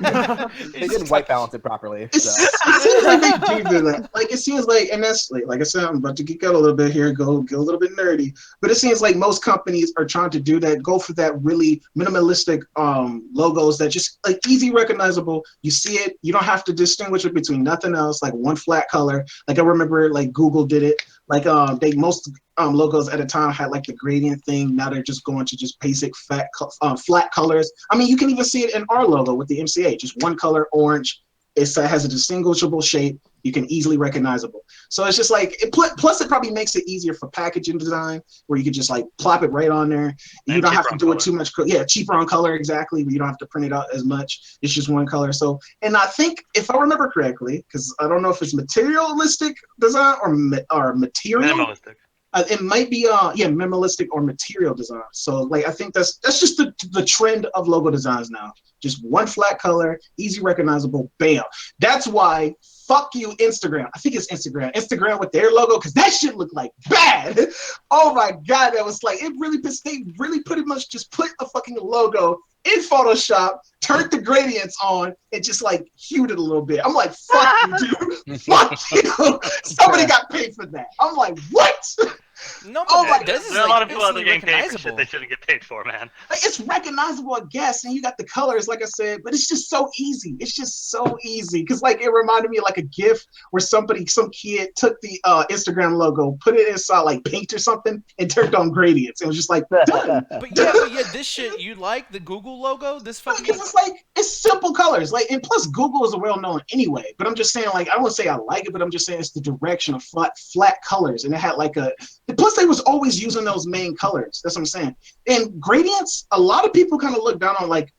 They didn't white balance it properly. It So. seems like they do that. Like it seems like, and that's like I said, I'm about to geek out a little bit here, go a little bit nerdy. But it seems like most companies are trying to do that, go for that really minimalistic logos that just like easy recognizable. You see it, you don't have to distinguish it between nothing else, like one flat color. Like I remember, like Google did it. Like they most logos at a time had like the gradient thing. Now they're just going to just basic flat colors. I mean, you can even see it in our logo with the MCA, just one color, orange. It has a distinguishable shape. You can easily recognizable. So it's just like, plus it probably makes it easier for packaging design where you could just like plop it right on there. You don't have to do it too much. Yeah, cheaper on color, exactly. You don't have to print it out as much. It's just one color. So, and I think if I remember correctly, because I don't know if it's materialistic design or material. Minimalistic. It might be minimalistic or material design. So like I think that's just the trend of logo designs now. Just one flat color, easy recognizable, bam. That's why fuck you Instagram. I think it's Instagram with their logo, because that shit looked like bad. Oh my god, that was like, they really pretty much just put a fucking logo in Photoshop, turned the gradients on, and just like hued it a little bit. I'm like, fuck you, dude. Fuck you. Somebody got paid for that. I'm like, what? No, but Oh my God. There are a lot of people out there getting paid for shit they shouldn't get paid for, man. Like, it's recognizable, I guess, and you got the colors, like I said, but it's just so easy. It's just so easy. Because, like, it reminded me of, like, a GIF where some kid took the Instagram logo, put it inside, like, paint or something, and turned on gradients. It was just, like, done. But yeah, this shit, you like the Google logo? This fucking... Because it's, like, it's simple colors. Like, and plus, Google is well-known anyway. But I'm just saying, like, I don't want to say I like it, but I'm just saying it's the direction of flat colors. And it had, like, plus, they was always using those main colors. That's what I'm saying. And gradients, a lot of people kind of look down on like,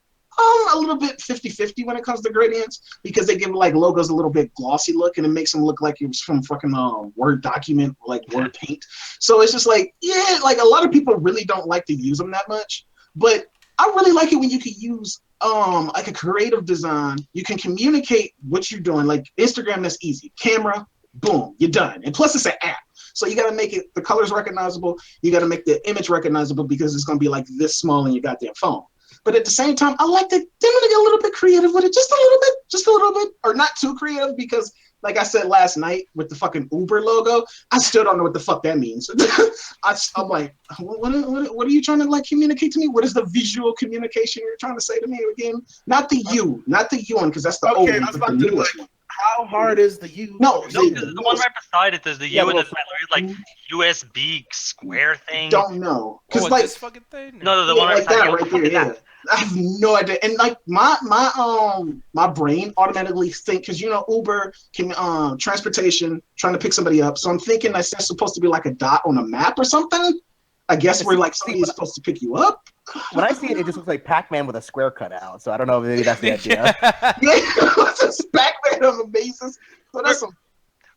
a little bit 50-50 when it comes to gradients, because they give like logos a little bit glossy look and it makes them look like it was from fucking Word document, like Word paint. So it's just like, yeah, like a lot of people really don't like to use them that much. But I really like it when you can use like a creative design. You can communicate what you're doing. Like Instagram, that's easy. Camera, boom, you're done. And plus it's an app. So you got to make it, the colors recognizable. You got to make the image recognizable because it's going to be like this small in your goddamn phone. But at the same time, I like that they're going to get a little bit creative with it. Just a little bit. Or not too creative because, like I said last night with the fucking Uber logo, I still don't know what the fuck that means. I'm like, what are you trying to like communicate to me? What is the visual communication you're trying to say to me again? Not the U one, because that's the old one, but the newest one. How hard is the U? No, the one right beside it, there's the U and it's like USB square thing. Don't know. Oh, like this fucking thing? No, the one right like that beside right there, yeah. I have no idea. And like my brain automatically think, because you know Uber can transportation, trying to pick somebody up. So I'm thinking that's supposed to be like a dot on a map or something. I guess where like somebody's supposed to pick you up. When I see it, it just looks like Pac-Man with a square cut out. So I don't know if maybe that's the idea. Yeah, it's just Pac-Man on the basis. So that's some.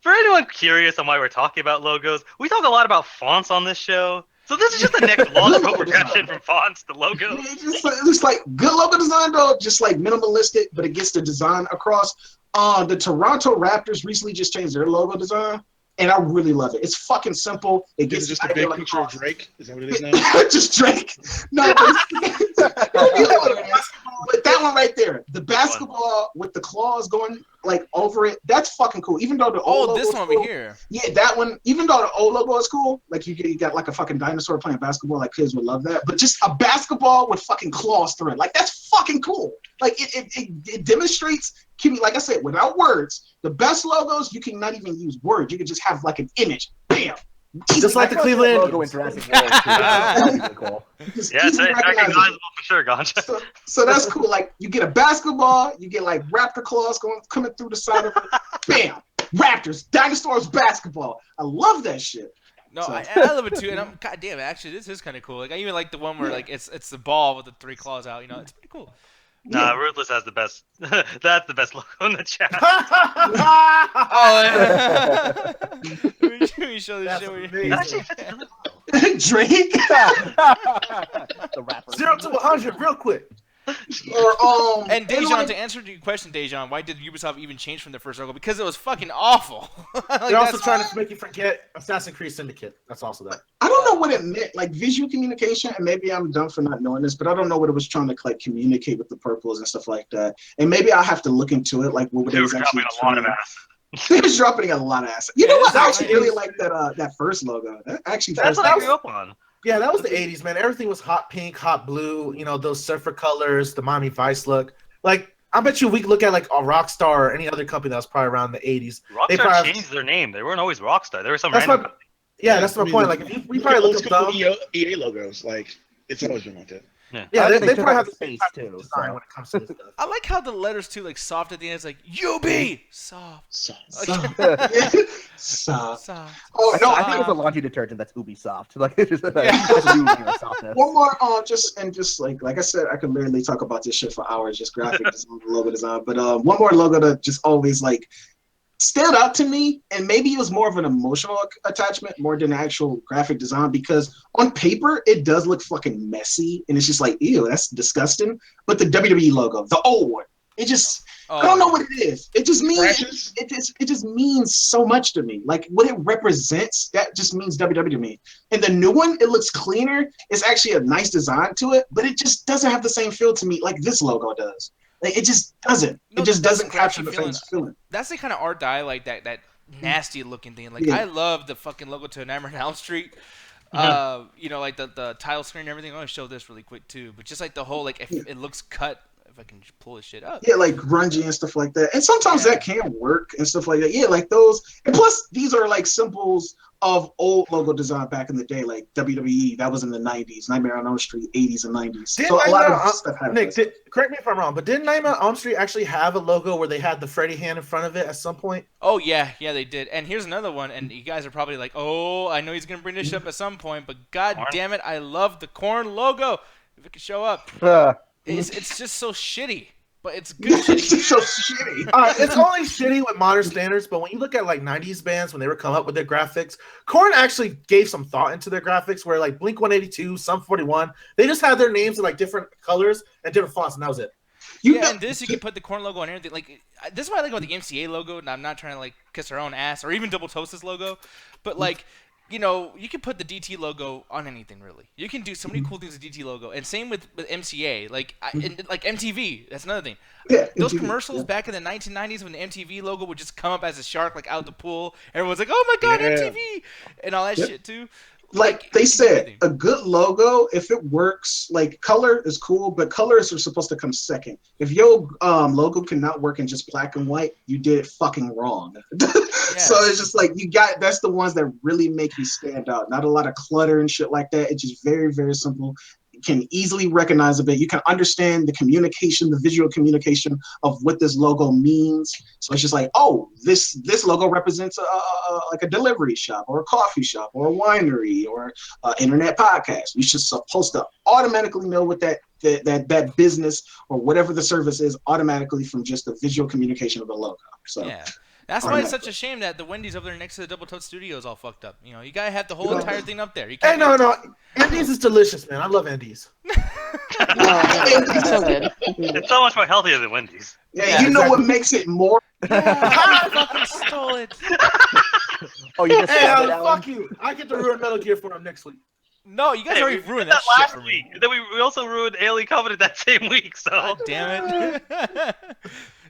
For anyone curious on why we're talking about logos, we talk a lot about fonts on this show. So this is just the next logical progression from fonts to logos. It's like good logo design though, just like minimalistic, but it gets the design across. The Toronto Raptors recently just changed their logo design. And I really love it. It's fucking simple. It gets just a big picture of Drake. Is that what it is now? Just Drake. No, but that one right there, the basketball with the claws going like over it, that's fucking cool. Even though the old logo this one cool, over here. Yeah, that one. Even though the old logo is cool, like you got like a fucking dinosaur playing basketball, like kids would love that. But just a basketball with fucking claws through it, like that's fucking cool. Like it demonstrates. Like I said, without words, the best logos you can not even use words. You can just have like an image. Bam. Just like the Cleveland logo in Jurassic World. That'd be really cool. Yeah, it's recognizable for sure, Ganja. So that's cool. Like you get a basketball, you get like raptor claws coming through the side of it. Bam, Raptors, dinosaurs, basketball. I love that shit. No, so. I love it too, and I'm goddamn. Actually, this is kind of cool. Like I even like the one where like it's the ball with the 3 claws out. You know, it's pretty cool. Nah, Ruthless has the best. That's the best logo in the chat. Oh, yeah. Let me show this shit. That actually fits really well. Drake. The rapper. 0 to 100, real quick. Or And Dejan, like, to answer your question, Dejan, why did Ubisoft even change from their first logo? Because it was fucking awful. Like, They're also that's- trying to make you forget Assassin's Creed Syndicate. That's also that. I don't know what it meant, like visual communication, and maybe I'm dumb for not knowing this, but I don't know what it was trying to like communicate with the purples and stuff like that. And maybe I'll have to look into it, like what They it were was actually dropping a lot of trying- ass. They was dropping a lot of ass. You know Yeah, what? I that's actually nice. really like that first logo. That actually That's first what I was- grew up on. Yeah, that was the 80s, man. Everything was hot pink, hot blue, you know, those surfer colors, the Miami Vice look. Like, I bet you we could look at like a Rockstar or any other company that was probably around the 80s. They Rockstar probably- changed their name. They weren't always Rockstar. They were some That's random my- company. Yeah, that's my I mean, point. Like, if we Look probably at look old up school dumb. EA logos. Like, it's always been like that. Yeah, I they think took probably out have the the same space type of too. design So. when it comes to this stuff. I like how the letters too, like soft at the end. It's like UB soft, So, So, soft. oh no, I think it's a laundry detergent that's Ubisoft. Like it's just Yeah. it's new, softness. one more, just like I said, I could literally talk about this shit for hours, just graphic design, logo design. But one more logo that just always like stood out to me, and maybe it was more of an emotional attachment more than actual graphic design, because on paper it does look fucking messy, and it's just like, ew, that's disgusting. But the WWE logo, the old one, it just I don't know what it is. It just means Scratches? it just means so much to me. Like what it represents, that just means WWE to me. And the new one, it looks cleaner. It's actually a nice design to it, but it just doesn't have the same feel to me like this logo does. Like it just doesn't. No, It just that doesn't capture scratchy the same feeling. That's the kind of art that I like. That nasty looking thing. Like Yeah. I love the fucking logo to Nightmare on Elm Street. You know, like the title screen and everything. I want to show this really quick too. But just like the whole, like, if it looks cut. If I can just pull this shit up. Yeah, like grungy and stuff like that. And sometimes Yeah. that can work and stuff like that. Yeah, like those. And plus, these are like symbols of old logo design back in the day, like WWE. That was in the 90s. Nightmare on Elm Street, 80s and 90s. Didn't So a lot Nightmare of on- stuff happened. Nick, correct me if I'm wrong, but didn't Nightmare on Elm Street actually have a logo where they had the Freddy hand in front of it at some point? Oh yeah, they did. And here's another one. And you guys are probably like, oh, I know he's gonna bring this up at some point, but god Corn? damn it, I love the corn logo. If it could show up, Uh, it's just so shitty, but it's good shitty. It's just so shitty. It's only shitty with modern standards, but when you look at like 90s bands when they were coming up with their graphics, Korn actually gave some thought into their graphics where like Blink 182, Sum 41, they just had their names in like different colors and different fonts, and that was it. You Yeah, know- and this you can put the corn logo on everything. Like this is what I like about the MCA logo. And I'm not trying to like kiss our own ass or even Double Toast's logo, but like you know you can put the DT logo on anything really. You can do so many cool things with DT logo, and same with MCA. Like like MTV. That's another thing. Yeah, Those MTV, commercials yeah. back in the 1990s when the MTV logo would just come up as a shark like out the pool. Everyone's like, "Oh my god, Yeah. MTV!" and all that Yep. shit too. Like you they can do said, anything. a good logo, if it works, like color is cool, but colors are supposed to come second. If your logo cannot work in just black and white, you did it fucking wrong. So it's just like that's the ones that really make you stand out. Not a lot of clutter and shit like that. It's just very, very simple. You can easily recognize a bit. You can understand the communication, the visual communication of what this logo means. So it's just like, oh, this logo represents like a delivery shop or a coffee shop or a winery or internet podcast. You should supposed to automatically know what that business or whatever the service is automatically from just the visual communication of the logo. So Yeah. That's why it's such a shame that the Wendy's over there next to the Double Toast Studio is all fucked up. You know, you gotta have the whole entire thing up there. You Hey, can't no. Andy's is delicious, man. I love Andy's. It's so good. It's so much more healthier than Wendy's. yeah, you know what makes it more. I fucking stole it. oh, you just Hey, said it, Alan, Alan? fuck you. I get to ruin Metal Gear for him next week. No, you guys Hey, already we ruined did that shit last for me. week. Then we also ruined Alien Covenant that same week. So God damn it.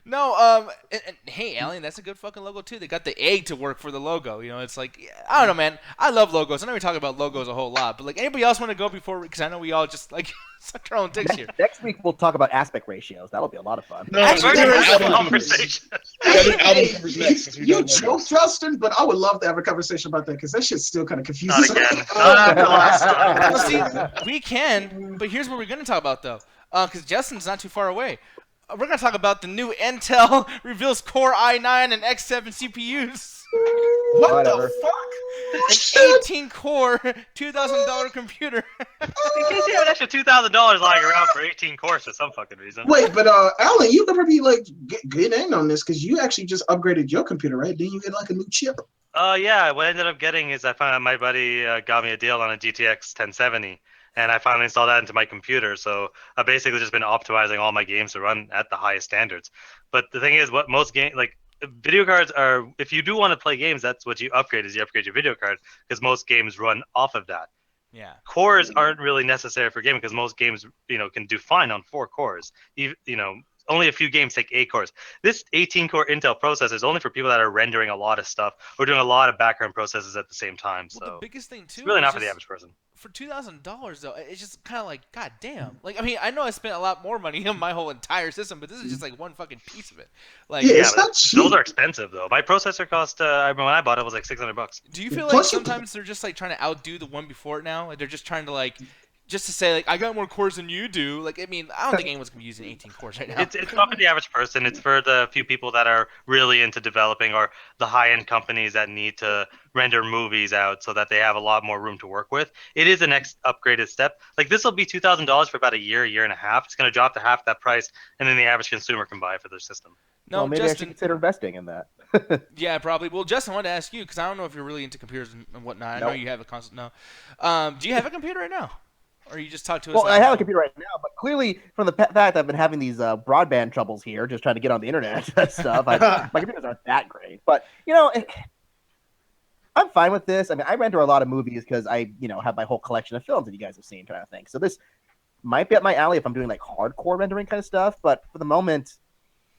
No, and hey, Alien, that's a good fucking logo too. They got the egg to work for the logo. You know, it's like I don't know, man. I love logos. I know we talk about logos a whole lot, but like anybody else want to go before? Because I know we all just like suck our own dicks here. Next week we'll talk about aspect ratios. That'll be a lot of fun. No, Actually, we're there doing is album a covers. conversation. Yeah, I think album covers next. since we You don't know joke, Justin, but I would love to have a conversation about that because that shit's still kind of confusing. Not again. Not the last time. Well, see, we can, but here's what we're gonna talk about though, because Justin's not too far away. We're gonna talk about the new Intel reveals Core i9 and X7 CPUs. What Whatever. the fuck? An 18-core, $2,000 computer. In case you have an extra $2,000 lying around for 18 cores for some fucking reason. Wait, but Alan, you could probably like get in on this because you actually just upgraded your computer, right? Didn't you get like a new chip? Yeah. What I ended up getting is I found out my buddy got me a deal on a GTX 1070. and I finally installed that into my computer. So I've basically just been optimizing all my games to run at the highest standards. But the thing is, what most game like video cards are, if you do want to play games, that's what you upgrade, is you upgrade your video card, because most games run off of that. Yeah. Cores aren't really necessary for gaming, because most games, can do fine on 4 cores. Only a few games take 8 cores. This 18-core Intel processor is only for people that are rendering a lot of stuff or doing a lot of background processes at the same time. Well, So the biggest thing too, it's really is not for the just- average person. For $2,000 though, it's just kind of like, god damn. Like, I mean, I know I spent a lot more money on my whole entire system, but this is just like one fucking piece of it. Like, Yeah, Yeah, it's but not cheap. those are expensive though. My processor cost, I remember when I bought it, was like $600. do you feel like Plus you- sometimes they're just like trying to outdo the one before it now? Like they're just trying to like, just to say like, I got more cores than you do. Like, I mean, I don't think anyone's gonna be using 18 cores right now. It's not for the average person. It's for the few people that are really into developing, or the high-end companies that need to render movies out so that they have a lot more room to work with. It is the next upgraded step. Like, this will be $2,000 for about a year and a half. It's going to drop to half that price, and then the average consumer can buy it for their system. No, well, maybe I should Justin. consider investing in that. Yeah, probably. Well, Justin, I wanted to ask you because I don't know if you're really into computers and whatnot. I know Nope. you have a console. No. Do you have a computer right now, or you just talk to us? Well, on I the have a phone? computer right now, but clearly from the fact I've been having these broadband troubles here, just trying to get on the internet and stuff, my computers aren't that great. But, I'm fine with this. I mean, I render a lot of movies because I, have my whole collection of films that you guys have seen, kind of thing. So this might be up my alley if I'm doing like hardcore rendering kind of stuff. But for the moment,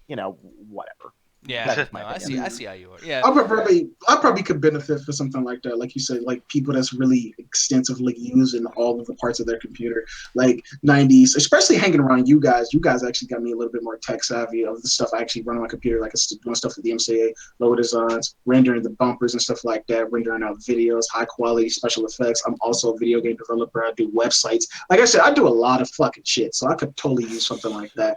whatever. Yeah, That's my no, I opinion. see how you are. Yeah. I probably could benefit for something like that. Like you said, like people that's really extensively using all of the parts of their computer, like 90s, especially hanging around you guys. You guys actually got me a little bit more tech savvy of the stuff I actually run on my computer, like doing stuff with the MCA, lower designs, rendering the bumpers and stuff like that, rendering out videos, high quality special effects. I'm also a video game developer. I do websites. Like I said, I do a lot of fucking shit, so I could totally use something like that.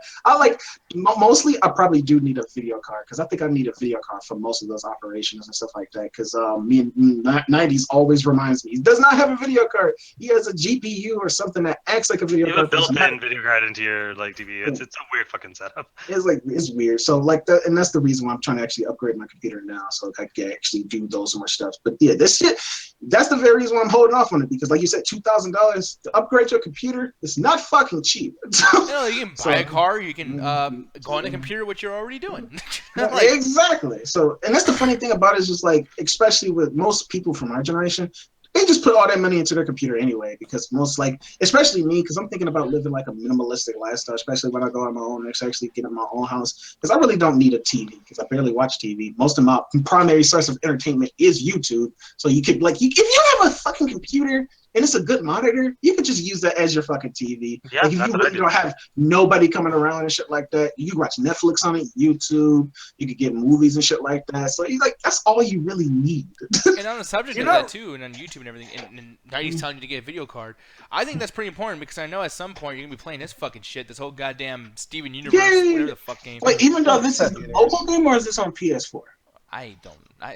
Mostly, I probably do need a video card, because I think I need a video card for most of those operations and stuff like that. Because me and 90s always reminds me, he does not have a video card. He has a GPU or something that acts like a video You have a card. built-in video card into your GPU. It's a weird fucking setup. It's weird. So and that's the reason why I'm trying to actually upgrade my computer now, so I can actually do those more stuff. But yeah, this shit, that's the very reason why I'm holding off on it, because like you said, $2,000 to upgrade your computer, it's not fucking cheap. You can buy a car. You can go on a computer, which you're already doing. Exactly. So, and that's the funny thing about it, is just like, especially with most people from our generation, they just put all that money into their computer anyway, because especially me, because I'm thinking about living like a minimalistic lifestyle, especially when I go on my own and actually get in my own house, because I really don't need a TV, because I barely watch TV. Most of my primary source of entertainment is YouTube. So you could if you have a fucking computer and it's a good monitor, you could just use that as your fucking TV. Yeah, Like if that's you what I really do. don't have nobody coming around and shit like that, you can watch Netflix on it, YouTube, you could get movies and shit like that. So that's all you really need. And on the subject of that too, and on YouTube and everything, and now he's telling you to get a video card. I think that's pretty important, because I know at some point you're gonna be playing this fucking shit, this whole goddamn Steven Universe, whatever the fuck game. Wait, even though this is a mobile game, or is this on PS4? I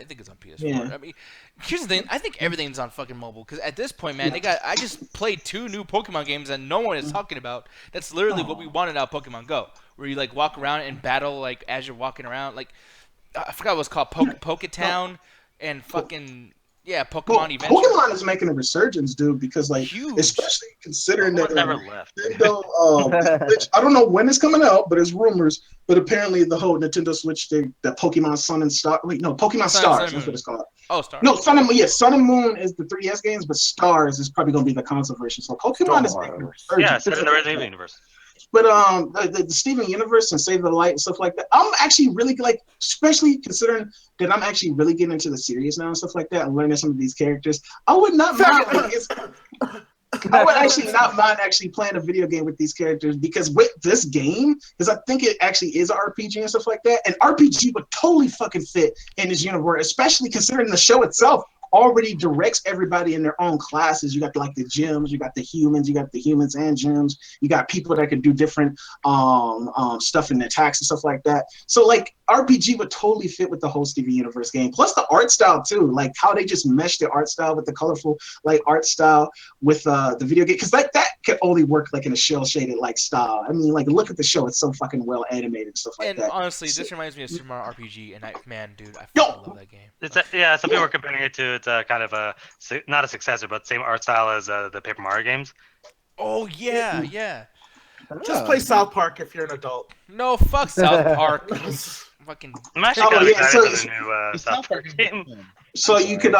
think it's on PS4. Yeah. I mean, here's the thing. I think everything's on fucking mobile, because at this point, man, I just played 2 new Pokemon games that no one is talking about. That's literally what we wanted out of Pokemon Go, where you like walk around and battle like as you're walking around. Like I forgot what it's called, Poketown, and fucking Pokemon Adventure. Pokemon is making a resurgence, dude, because Huge. especially considering that Never left. Nintendo, which I don't know when it's coming out, but it's rumors. But apparently, the whole Nintendo Switch thing, that Pokemon Sun and Star, Pokemon Sun Stars, and that's what Moon. it's called. Oh, Star. No, Sun and Moon. Yeah, Sun and Moon is the 3DS games, but Stars is probably going to be the console version. So Pokemon is making a resurgence. Yeah, set in the Resident Evil universe. But the Steven Universe and Save the Light and stuff like that, I'm actually really especially considering that I'm actually really getting into the series now and stuff like that, and learning some of these characters. I would not mind. I would actually not mind actually playing a video game with these characters, because with this game, because I think it actually is an RPG and stuff like that, and RPG would totally fucking fit in this universe, especially considering the show itself already directs everybody in their own classes. You got like the gyms, you got the humans and gyms. You got people that can do different stuff in the attacks and stuff like that. So like RPG would totally fit with the whole Steven Universe game. Plus the art style too, like how they just mesh the art style with the colorful like art style with the video game. Because like that can only work like in a shell shaded like style. I mean, like look at the show; it's so fucking well animated and stuff like And that. honestly, this reminds me of Super Mario RPG, and man, dude, I Yo! fucking love that game. It's some people are comparing it to kind of a not a successor, but same art style as the Paper Mario games. Oh yeah, yeah. Just play South Park if you're an adult. No, fuck South Park. Fucking. I'm actually Oh, kind of yeah, excited so- for the new South Park game. So you could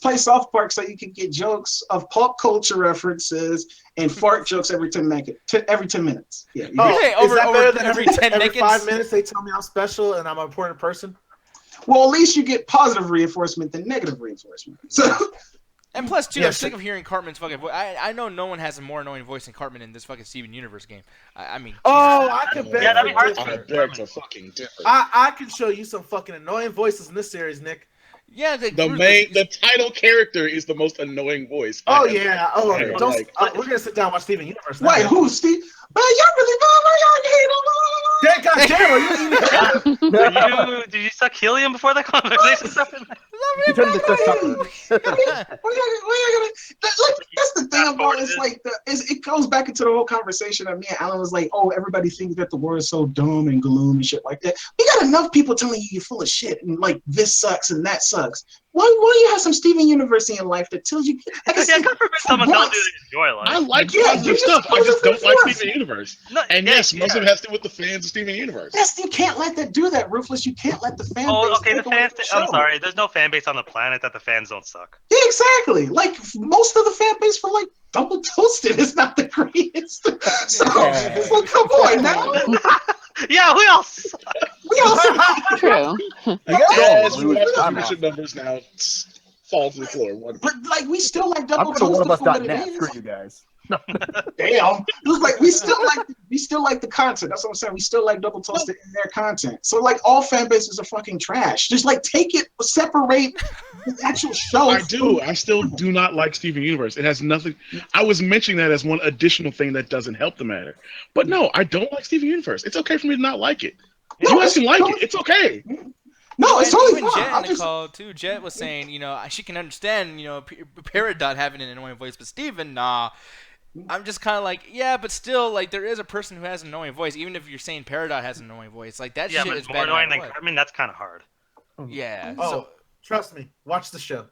play South Park, so you can get jokes of pop culture references and fart jokes every 10 minutes. Every 10 minutes. Yeah. you Oh, get- Is that over better than every 10 every seconds? 5 minutes they tell me I'm special and I'm an important person? Well, at least you get positive reinforcement than negative reinforcement. So. And plus, too, Yeah, I'm sick of hearing Cartman's fucking voice. I know no one has a more annoying voice than Cartman in this fucking Steven Universe game. I mean, Oh, I can bet. Yeah, that'd be hard for to I different. beg to fucking differ. I can show you some fucking annoying voices in this series, Nick. yeah, The title character is the most annoying voice. Oh I have. yeah. Oh, Yeah, don't. like- We're gonna sit down and watch Steven Universe. Now. Wait, who, Steve? Man, y'all really Yeah, goddamn, are you eating? Did you suck helium before that conversation started? You turned into Chris Tucker. That's the thing about it's like it goes back into the whole conversation of me and Alan was like, oh, everybody thinks that the world is so dumb and gloom and shit like that. We got enough people telling you you're full of shit and like this sucks and that sucks. Why don't you have some Steven Universe in your life that tells you? Like I said, God forbid someone tells you they enjoy life. I like Yeah, positive you just stuff. I just don't like reinforce. Steven Universe. No, And yeah, yes, most yeah. of it has to do with the fans of Steven Universe. yes, you can't let that do that, Ruthless. You can't let the fan Oh, base okay. The take away fans. from the I'm show. sorry. There's no fan base on the planet that the fans don't suck. Yeah, exactly. Like most of the fan base for like Double Toasted is not the greatest. So come on now. Yeah, we all suck. We all True. You guys As all we lose. watch the I'm viewership numbers now fall to the floor. but like we still like Double going to Toasted for what it oneofus.net. is. Screw you guys. Damn. It was like we still like the content. That's what I'm saying. We still like Double Toasted in their content. So like all fan bases are fucking trash. Just like take it, separate the actual show. I do. I still do not like Steven Universe. It has nothing. I was mentioning that as one additional thing that doesn't help the matter. But no, I don't like Steven Universe. It's okay for me to not like it. No, You guys can like no. it. It's okay. No, it's And totally even fine. Jet I'm in the just call too. Jet was saying, she can understand, Peridot having an annoying voice, but Steven, nah. I'm just kind of like, yeah, but still, like, there is a person who has an annoying voice, even if you're saying Peridot has an annoying voice. Like, that Yeah, shit but is it's more bad. no annoying matter than. what. I mean, that's kind of hard. Yeah. Oh, So, trust me. Watch the show.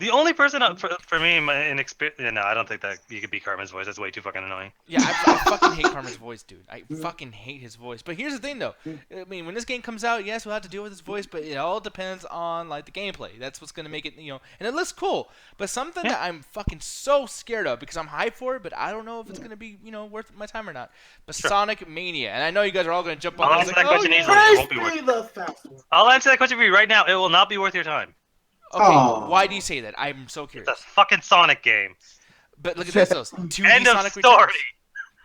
The only person for me in experience, no, I don't think that you could beat Carmen's voice. That's way too fucking annoying. yeah, I fucking hate Carmen's voice, dude. I fucking hate his voice. But here's the thing, though. I mean, when this game comes out, yes, we'll have to deal with his voice, but it all depends on, like, the gameplay. That's what's going to make it, and it looks cool. But something that I'm fucking so scared of, because I'm hyped for it, but I don't know if it's going to be, worth my time or not. But Sonic Mania. And I know you guys are all going to jump on I'll this. answer Like, that question easily. It Praise won't be worth. be the fast one. I'll answer that question for you right now. It will not be worth your time. okay, Oh. why do you say that? I'm so It's curious. a fucking Sonic game. But look at this, though. 2D End of Sonic story. Returns.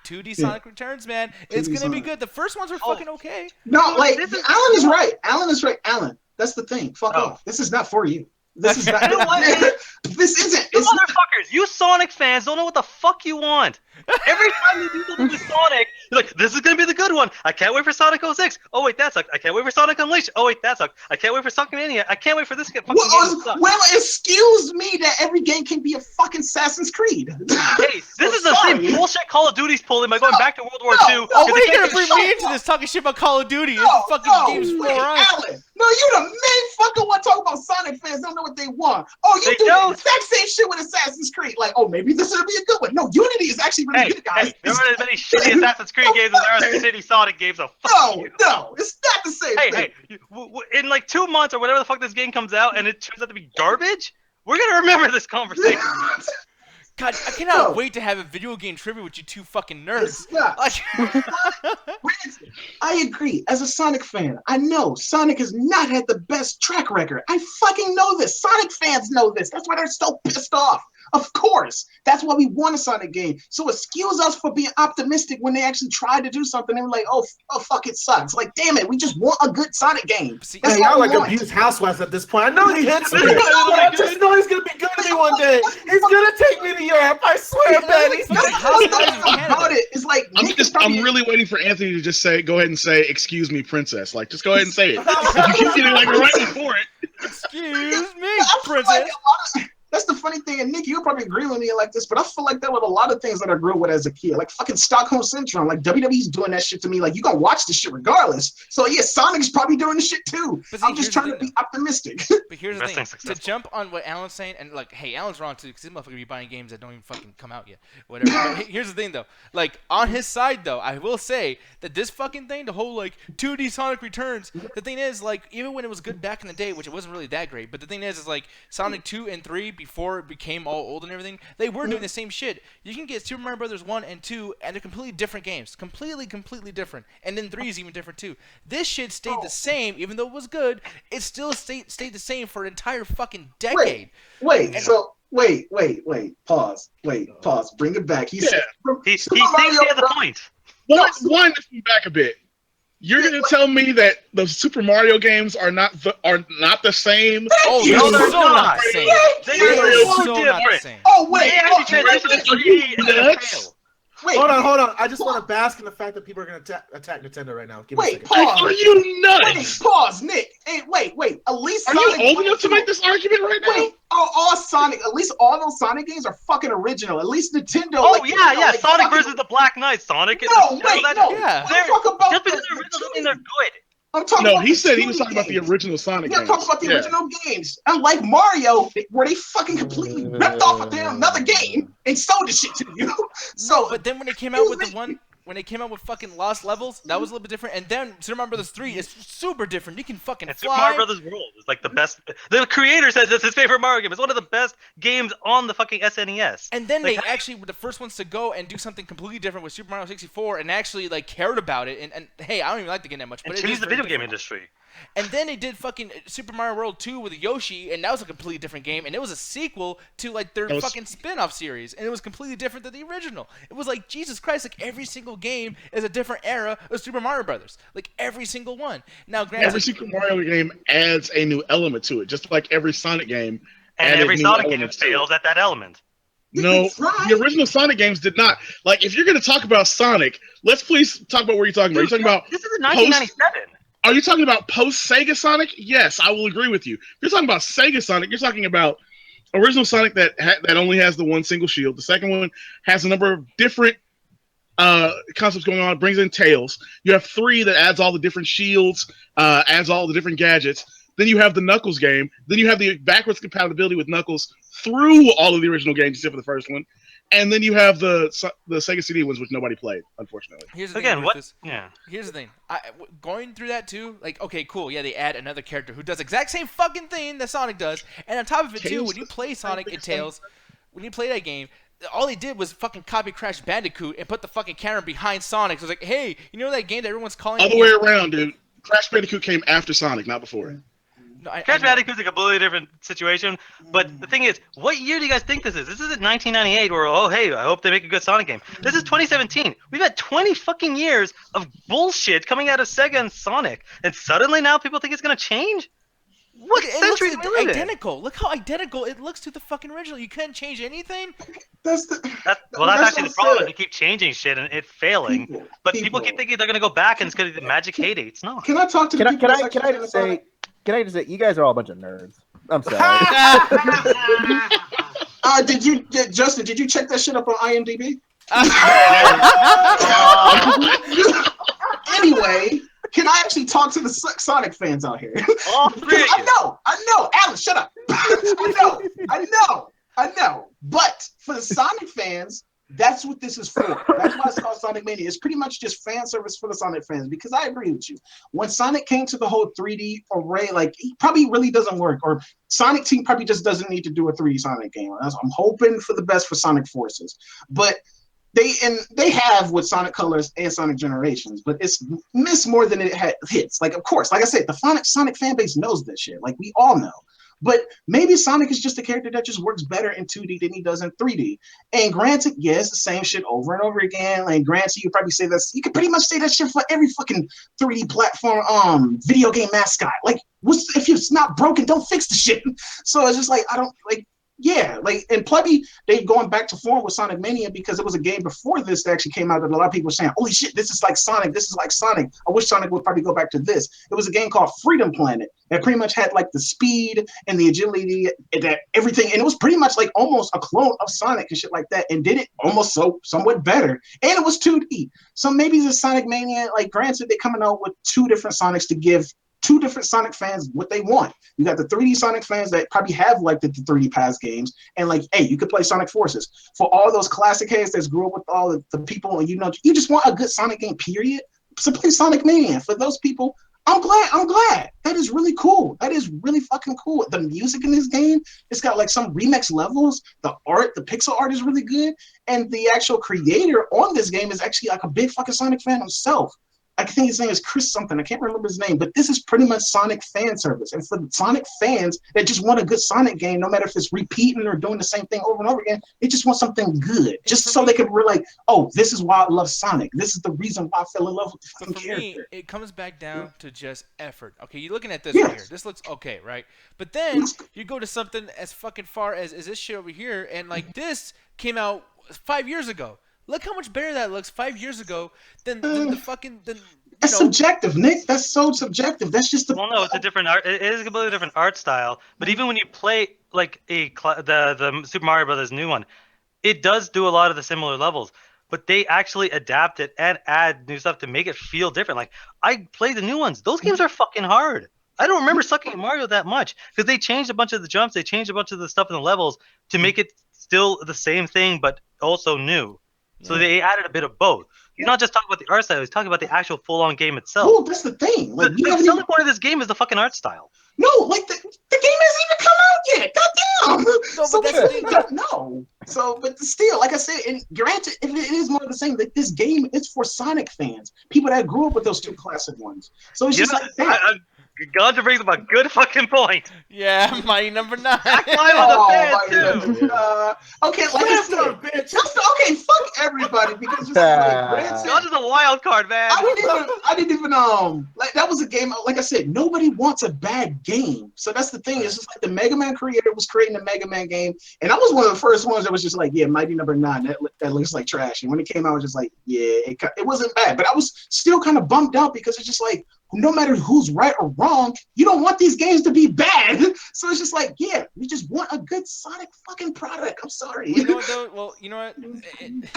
2D Sonic Returns, man. It's 2D going to be Sonic. good. The first ones were Oh. fucking okay. no, like This is- Alan is right. Alan is right. Alan, that's the thing. Fuck Oh. off. This is not for you. This is not. You know what? This isn't. You It's not. motherfuckers, you Sonic fans don't know what the fuck you want. Every time you do something with Sonic, you're like, this is gonna be the good one. I can't wait for Sonic 06. Oh wait, that sucked. I can't wait for Sonic Unleashed. Oh wait, that sucked. I can't wait for Sonic Mania. I can't wait for this fucking game to suck. Well, excuse me that every game can be a fucking Assassin's Creed. Hey, this is the sorry. same bullshit Call of Duty's pulling by going back to World War II. Oh, because wait, they you're can't gonna get bring me shit. into this talking shit about Call of Duty. No, This fucking game's wait, full on. Alan. No, you the main fucking one talking about Sonic fans don't know what they want. Oh, you They do don't. the exact same shit with Assassin's Creed. Like, oh, maybe this will be a good one. No, Unity is actually really Hey, good, guys. there aren't as many shitty Assassin's Creed games as there are shitty Sonic games, so fuck No, you. no, it's not the same Hey, thing. in like 2 months or whatever the fuck this game comes out and it turns out to be garbage, we're gonna remember this conversation. God, I cannot No. wait to have a video game trivia with you two fucking nerds. It's not. Like, Granted, I agree. As a Sonic fan, I know Sonic has not had the best track record. I fucking know this. Sonic fans know this. That's why they're so pissed off. Of course. That's why we want a Sonic game. So excuse us for being optimistic when they actually tried to do something and we're like, oh fuck, it sucks. Like, damn it, we just want a good Sonic game. see, That's Hey, all y'all we like want. abused housewives at this point. I know he hits me. This is I just know he's gonna be good to me one day. He's gonna take me to Europe. I swear, Betty. That's the funny thing about it. It's like Nick is probably- I'm really waiting for Anthony to just go ahead and say, "Excuse me, princess." Like, just go ahead and say it. You keep getting like right before it. excuse me, I feel like princess. that's the funny thing, and Nick, you'll probably agree with me like this, but I feel like that with a lot of things that I grew up with as a kid, like fucking Stockholm Syndrome. Like WWE's doing that shit to me. Like you gonna watch this shit regardless. So yeah, Sonic's probably doing this shit too. But see, I'm just trying to be optimistic. But here's the Wrestling thing: successful. to jump on what Alan's saying, and like, hey, Alan's wrong too, because this motherfucker be buying games that don't even fucking come out yet, whatever. But here's the thing, though: like on his side, though, I will say that this fucking thing, the whole like 2D Sonic Returns, the thing is, like, even when it was good back in the day, which it wasn't really that great, but the thing is like Sonic 2 and 3, before it became all old and everything, they were doing the same shit. You can get Super Mario Brothers 1 and 2, and they're completely different games, completely different, and then 3 is even different too. This shit stayed the same, even though it was good. It still stayed the same for an entire fucking decade. Wait, pause. Bring it back. He thinks he has a point. One, back a bit. You're gonna tell me that the Super Mario games are not the same? Oh, you. they're so not the same. They They are are so so not the different. same. Oh wait, They actually transitioned to 3D and then failed. wait. Hold on. I just want to bask in the fact that people are going to attack Nintendo right now. Give me a Wait, second. pause. Are you nuts? Wait, pause, Nick. Hey, wait. At least Are you Sonic old 1 enough and to 2 make this argument right now? Wait, all Sonic, at least all those Sonic games are fucking original. At least Nintendo. Oh like, yeah, like, Sonic fucking- versus the Black Knight. Sonic. No, wait, no. Yeah. I'm talking about Just because the they're original doesn't 2D. mean they're good. I'm talking No, about he the said he was 2D talking about the games. original Sonic Yeah, I'm games. talking about the original games. Unlike Mario, where they fucking completely ripped off of them another game and sold the shit to you. So, But then when they came out with when they came out with fucking Lost Levels, that was a little bit different. And then Super Mario Bros. 3 is super different. You can fucking And fly. Super Mario Brothers World is like the best. The creator says it's his favorite Mario game. It's one of the best games on the fucking SNES. And then Like, they actually were the first ones to go and do something completely different with Super Mario 64 and actually like cared about it. And hey, I don't even like the game that much, but and it changed is the very video game different. industry. And then they did fucking Super Mario World 2 with Yoshi, and that was a completely different game, and it was a sequel to like their fucking spin-off series, and it was completely different than the original. It was like, Jesus Christ, like every single game is a different era of Super Mario Brothers. Like every single one. Now, granted, Every Super Mario game adds a new element to it, just like every Sonic game. And added every new Sonic game elements to it. fails at that element. No, the original Sonic games did not. Like, if you're going to talk about Sonic, let's please talk about what you're talking about. Are you talking about This is 1997. Are you talking about post-Sega Sonic? Yes, I will agree with you. If you're talking about Sega Sonic, you're talking about original Sonic that only has the one single shield. The second one has a number of different concepts going on. It brings in Tails. You have 3 that adds all the different shields, adds all the different gadgets. Then you have the Knuckles game. Then you have the backwards compatibility with Knuckles through all of the original games, except for the first one. And then you have the Sega CD ones, which nobody played, unfortunately. here's the Again, thing with what? this. Yeah. Here's the thing. Going through that too, like, okay, cool, yeah, they add another character who does the exact same fucking thing that Sonic does, and on top of it too, Tails when you play does the Sonic same and thing Tails, when you play that game, all they did was fucking copy Crash Bandicoot and put the fucking camera behind Sonic. So it's like, hey, you know that game that everyone's calling Other way around, dude. Crash Bandicoot came after Sonic, not before. No, I Crash know. Bandicoot's a completely different situation. But the thing is, what year do you guys think this is? This isn't 1998 where, oh, hey, I hope they make a good Sonic game. This is 2017. We've had 20 fucking years of bullshit coming out of Sega and Sonic. And suddenly now people think it's going to change? What It century looks do we live in? identical. Look how identical it looks to the fucking original. You couldn't change anything. that's the. That's Well, actually that's the what I problem. said. They keep changing shit and it failing. But people keep thinking they're going to go back and it's going to be the magic heyday. It's not. Can I talk to the Can I people? can that's I can actually I playing just Sonic? say can I just say you guys are all a bunch of nerds. I'm sorry. Justin? Did you check that shit up on IMDb? Anyway, can I actually talk to the Sonic fans out here? All three of you. I know. Alan, shut up. I know. But for the Sonic fans, that's what this is for. That's why it's called Sonic Mania. It's pretty much just fan service for the Sonic fans, because I agree with you. When Sonic came to the whole 3D array, like, he probably really doesn't work, or Sonic Team probably just doesn't need to do a 3D Sonic game. I'm hoping for the best for Sonic Forces. But they have with Sonic Colors and Sonic Generations, but it's missed more than it hits. Like, of course, like I said, the Sonic fan base knows this shit. Like, we all know. But maybe Sonic is just a character that just works better in 2D than he does in 3D. And granted, yeah, it's the same shit over and over again. Like, granted, you probably say this. You could pretty much say that shit for every fucking 3D platform, video game mascot. Like, if it's not broken, don't fix the shit. So it's just like, I don't like. Yeah, like and Plebby, they going back to form with Sonic Mania because it was a game before this that actually came out that a lot of people were saying, "Holy shit, this is like Sonic! This is like Sonic! I wish Sonic would probably go back to this." It was a game called Freedom Planet that pretty much had like the speed and the agility and that everything, and it was pretty much like almost a clone of Sonic and shit like that, and did it almost somewhat better. And it was 2D, so maybe the Sonic Mania, like granted, they're coming out with two different Sonics to give two different Sonic fans what they want. You got the 3D Sonic fans that probably have like the 3D Pass games, and like, hey, you could play Sonic Forces. For all those classic heads that grew up with all the people, and you just want a good Sonic game, period. So play Sonic Mania. For those people, I'm glad. That is really cool. That is really fucking cool. The music in this game, it's got like some remix levels. The art, the pixel art is really good, and the actual creator on this game is actually like a big fucking Sonic fan himself. I think his name is Chris something. I can't remember his name, but this is pretty much Sonic fan service. And for Sonic fans that just want a good Sonic game, no matter if it's repeating or doing the same thing over and over again, they just want something good. Just so they can realize, oh, this is why I love Sonic. This is the reason why I fell in love with the fucking character. Me, it comes back down to just effort. Okay, you're looking at this right here. This looks okay, right? But then you go to something as fucking far as this shit over here, and like this came out 5 years ago. Look how much better that looks 5 years ago than the fucking. That's subjective, Nick. That's so subjective. That's just the. Well, no, it's a different art. It is a completely different art style. But even when you play like the Super Mario Brothers new one, it does do a lot of the similar levels. But they actually adapt it and add new stuff to make it feel different. Like I played the new ones; those games are fucking hard. I don't remember sucking at Mario that much because they changed a bunch of the jumps. They changed a bunch of the stuff in the levels to make it still the same thing, but also new. So they added a bit of both. He's not just talking about the art style. He's talking about the actual full-on game itself. Oh, that's the thing. Like, the selling point of this game is the fucking art style. No, like the game hasn't even come out yet. Goddamn. No, so but that's the thing. No. So, but still, like I said, and granted, it is more of the same. That this game is for Sonic fans, people that grew up with those two classic ones. So it's just like that. I'm glad to bring up a good fucking point. Yeah, Mighty Number 9. I'm a fan too. Okay, like I said, bitch. Okay, fuck everybody because just like, Y'all just a wild card, man. I didn't even like that was a game. Like I said, nobody wants a bad game. So that's the thing. It's just like the Mega Man creator was creating a Mega Man game, and I was one of the first ones that was just like, yeah, Mighty Number 9. That looks like trash. And when it came out, I was just like, yeah, it wasn't bad, but I was still kind of bummed out because it's just like, no matter who's right or wrong, you don't want these games to be bad. So it's just like, yeah, we just want a good Sonic fucking product. I'm sorry. You know what, though? Well, you know what?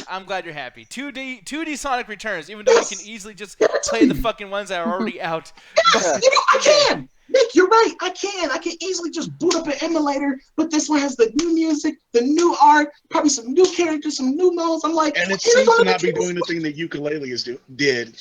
I'm glad you're happy. 2D Sonic returns, even though we can easily just play the fucking ones that are already out. Yes, you know, I can. Nick, you're right. I can easily just boot up an emulator, but this one has the new music, the new art, probably some new characters, some new modes. I'm like, and it seems to not be doing the thing that Ukulele did,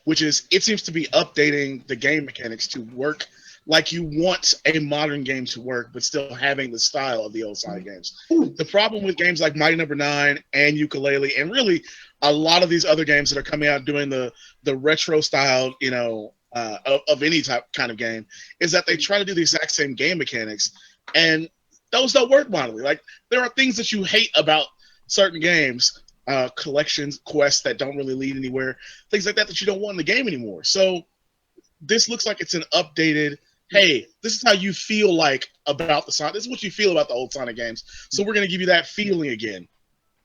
which is it seems to be updating the game mechanics to work like you want a modern game to work, but still having the style of the old Sonic games. The problem with games like Mighty Number 9 and Ukulele, and really a lot of these other games that are coming out doing the retro style, of any kind of game, is that they try to do the exact same game mechanics, and those don't work modernly. Like there are things that you hate about certain games, collections, quests that don't really lead anywhere, things like that you don't want in the game anymore. So this looks like it's an updated, hey, this is how you feel like about the Sonic. This is what you feel about the old Sonic games. So we're going to give you that feeling again.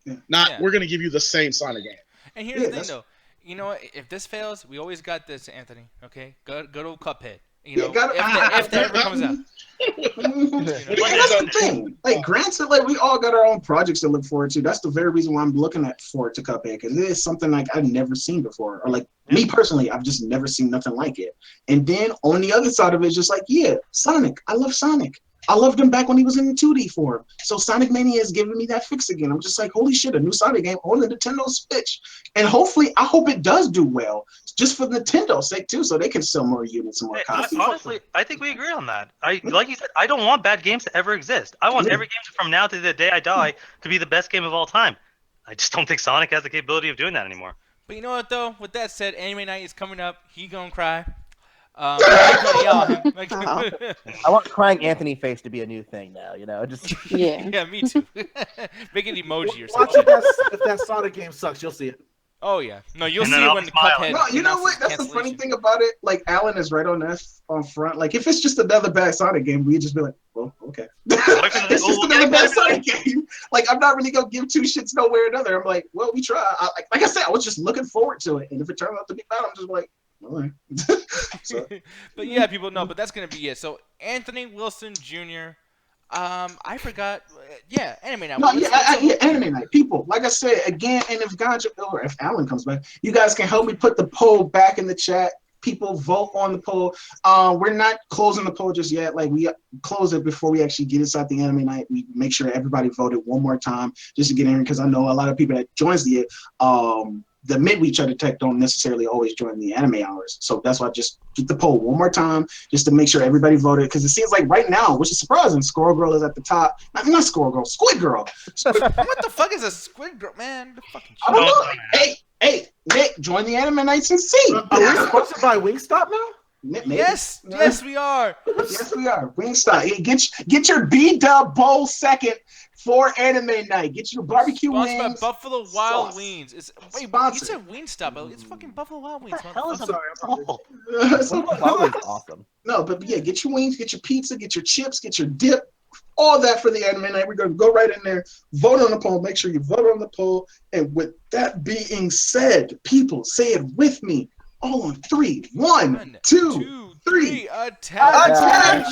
We're going to give you the same Sonic game. And here's the thing, though. You know what? If this fails, we always got this, Anthony. Okay? Good old Cuphead. You know, if that ever comes out. That's the thing. Like, granted, like we all got our own projects to look forward to. That's the very reason why I'm looking forward to Cuphead, because it is something like I've never seen before, or like me personally, I've just never seen nothing like it. And then on the other side of it, it's just like, yeah, Sonic. I love Sonic. I loved him back when he was in the 2D form. So Sonic Mania is giving me that fix again. I'm just like, holy shit, a new Sonic game on the Nintendo Switch. And hopefully, I hope it does do well, just for Nintendo's sake too, so they can sell more units and more copies. Honestly, I think we agree on that. Like you said, I don't want bad games to ever exist. I want every game from now to the day I die to be the best game of all time. I just don't think Sonic has the capability of doing that anymore. But you know what, though? With that said, Anime Night is coming up. He gonna cry. I'm gonna yell at him. I want crying Anthony face to be a new thing now. Just Yeah. Yeah, me too. Make an emoji or Watch something. it. If that Sonic game sucks, you'll see it. Oh yeah. No, you'll And see then it I'll when be smiling. Cuphead. No, you know what? announces That's the funny cancellation. thing about it. Like Alan is right on front. Like if it's just another bad Sonic game, we'd just be like, well, okay. It's just another bad Sonic game. Like I'm not really gonna give two shits no way or another. I'm like, well, we try. Like I said, I was just looking forward to it, and if it turns out to be bad, I'm just like, all right. So, But yeah, people know. But that's gonna be it. So Anthony Wilson Jr. I forgot. Yeah, anime now. no, yeah, anime night. People, like I said again, and if God or if Alan comes back, you guys can help me put the poll back in the chat. People vote on the poll. We're not closing the poll just yet. Like we close it before we actually get inside the anime night. We make sure everybody voted one more time just to get in, because I know a lot of people that joins the midweek chat attack don't necessarily always join the anime hours. So that's why I just get the poll one more time just to make sure everybody voted, because it seems like right now, which is surprising, Squirrel Girl is at the top. Not Squirrel Girl, Squid Girl. What the fuck is a squid girl, man? The fucking I don't know. Hey, Nick, join the anime nights and see. Are we sponsored by Wingstop now? Maybe. Yes, we are. Yes, we are. Wingstop. Hey, get your B-Dub Bowl second for anime night. Get your barbecue Sponsored wings. by Buffalo Wild sauce. Wings. Wait, you Sponsored. said Wingstop. It's fucking Buffalo Wild Wings. What the hell is a bowl? That was awesome. No, but yeah, get your wings, get your pizza, get your chips, get your dip, all that for the anime night. We're going to go right in there, vote on the poll. Make sure you vote on the poll. And with that being said, people, say it with me. All on 3. 1, 2, 3. Attack! Attack!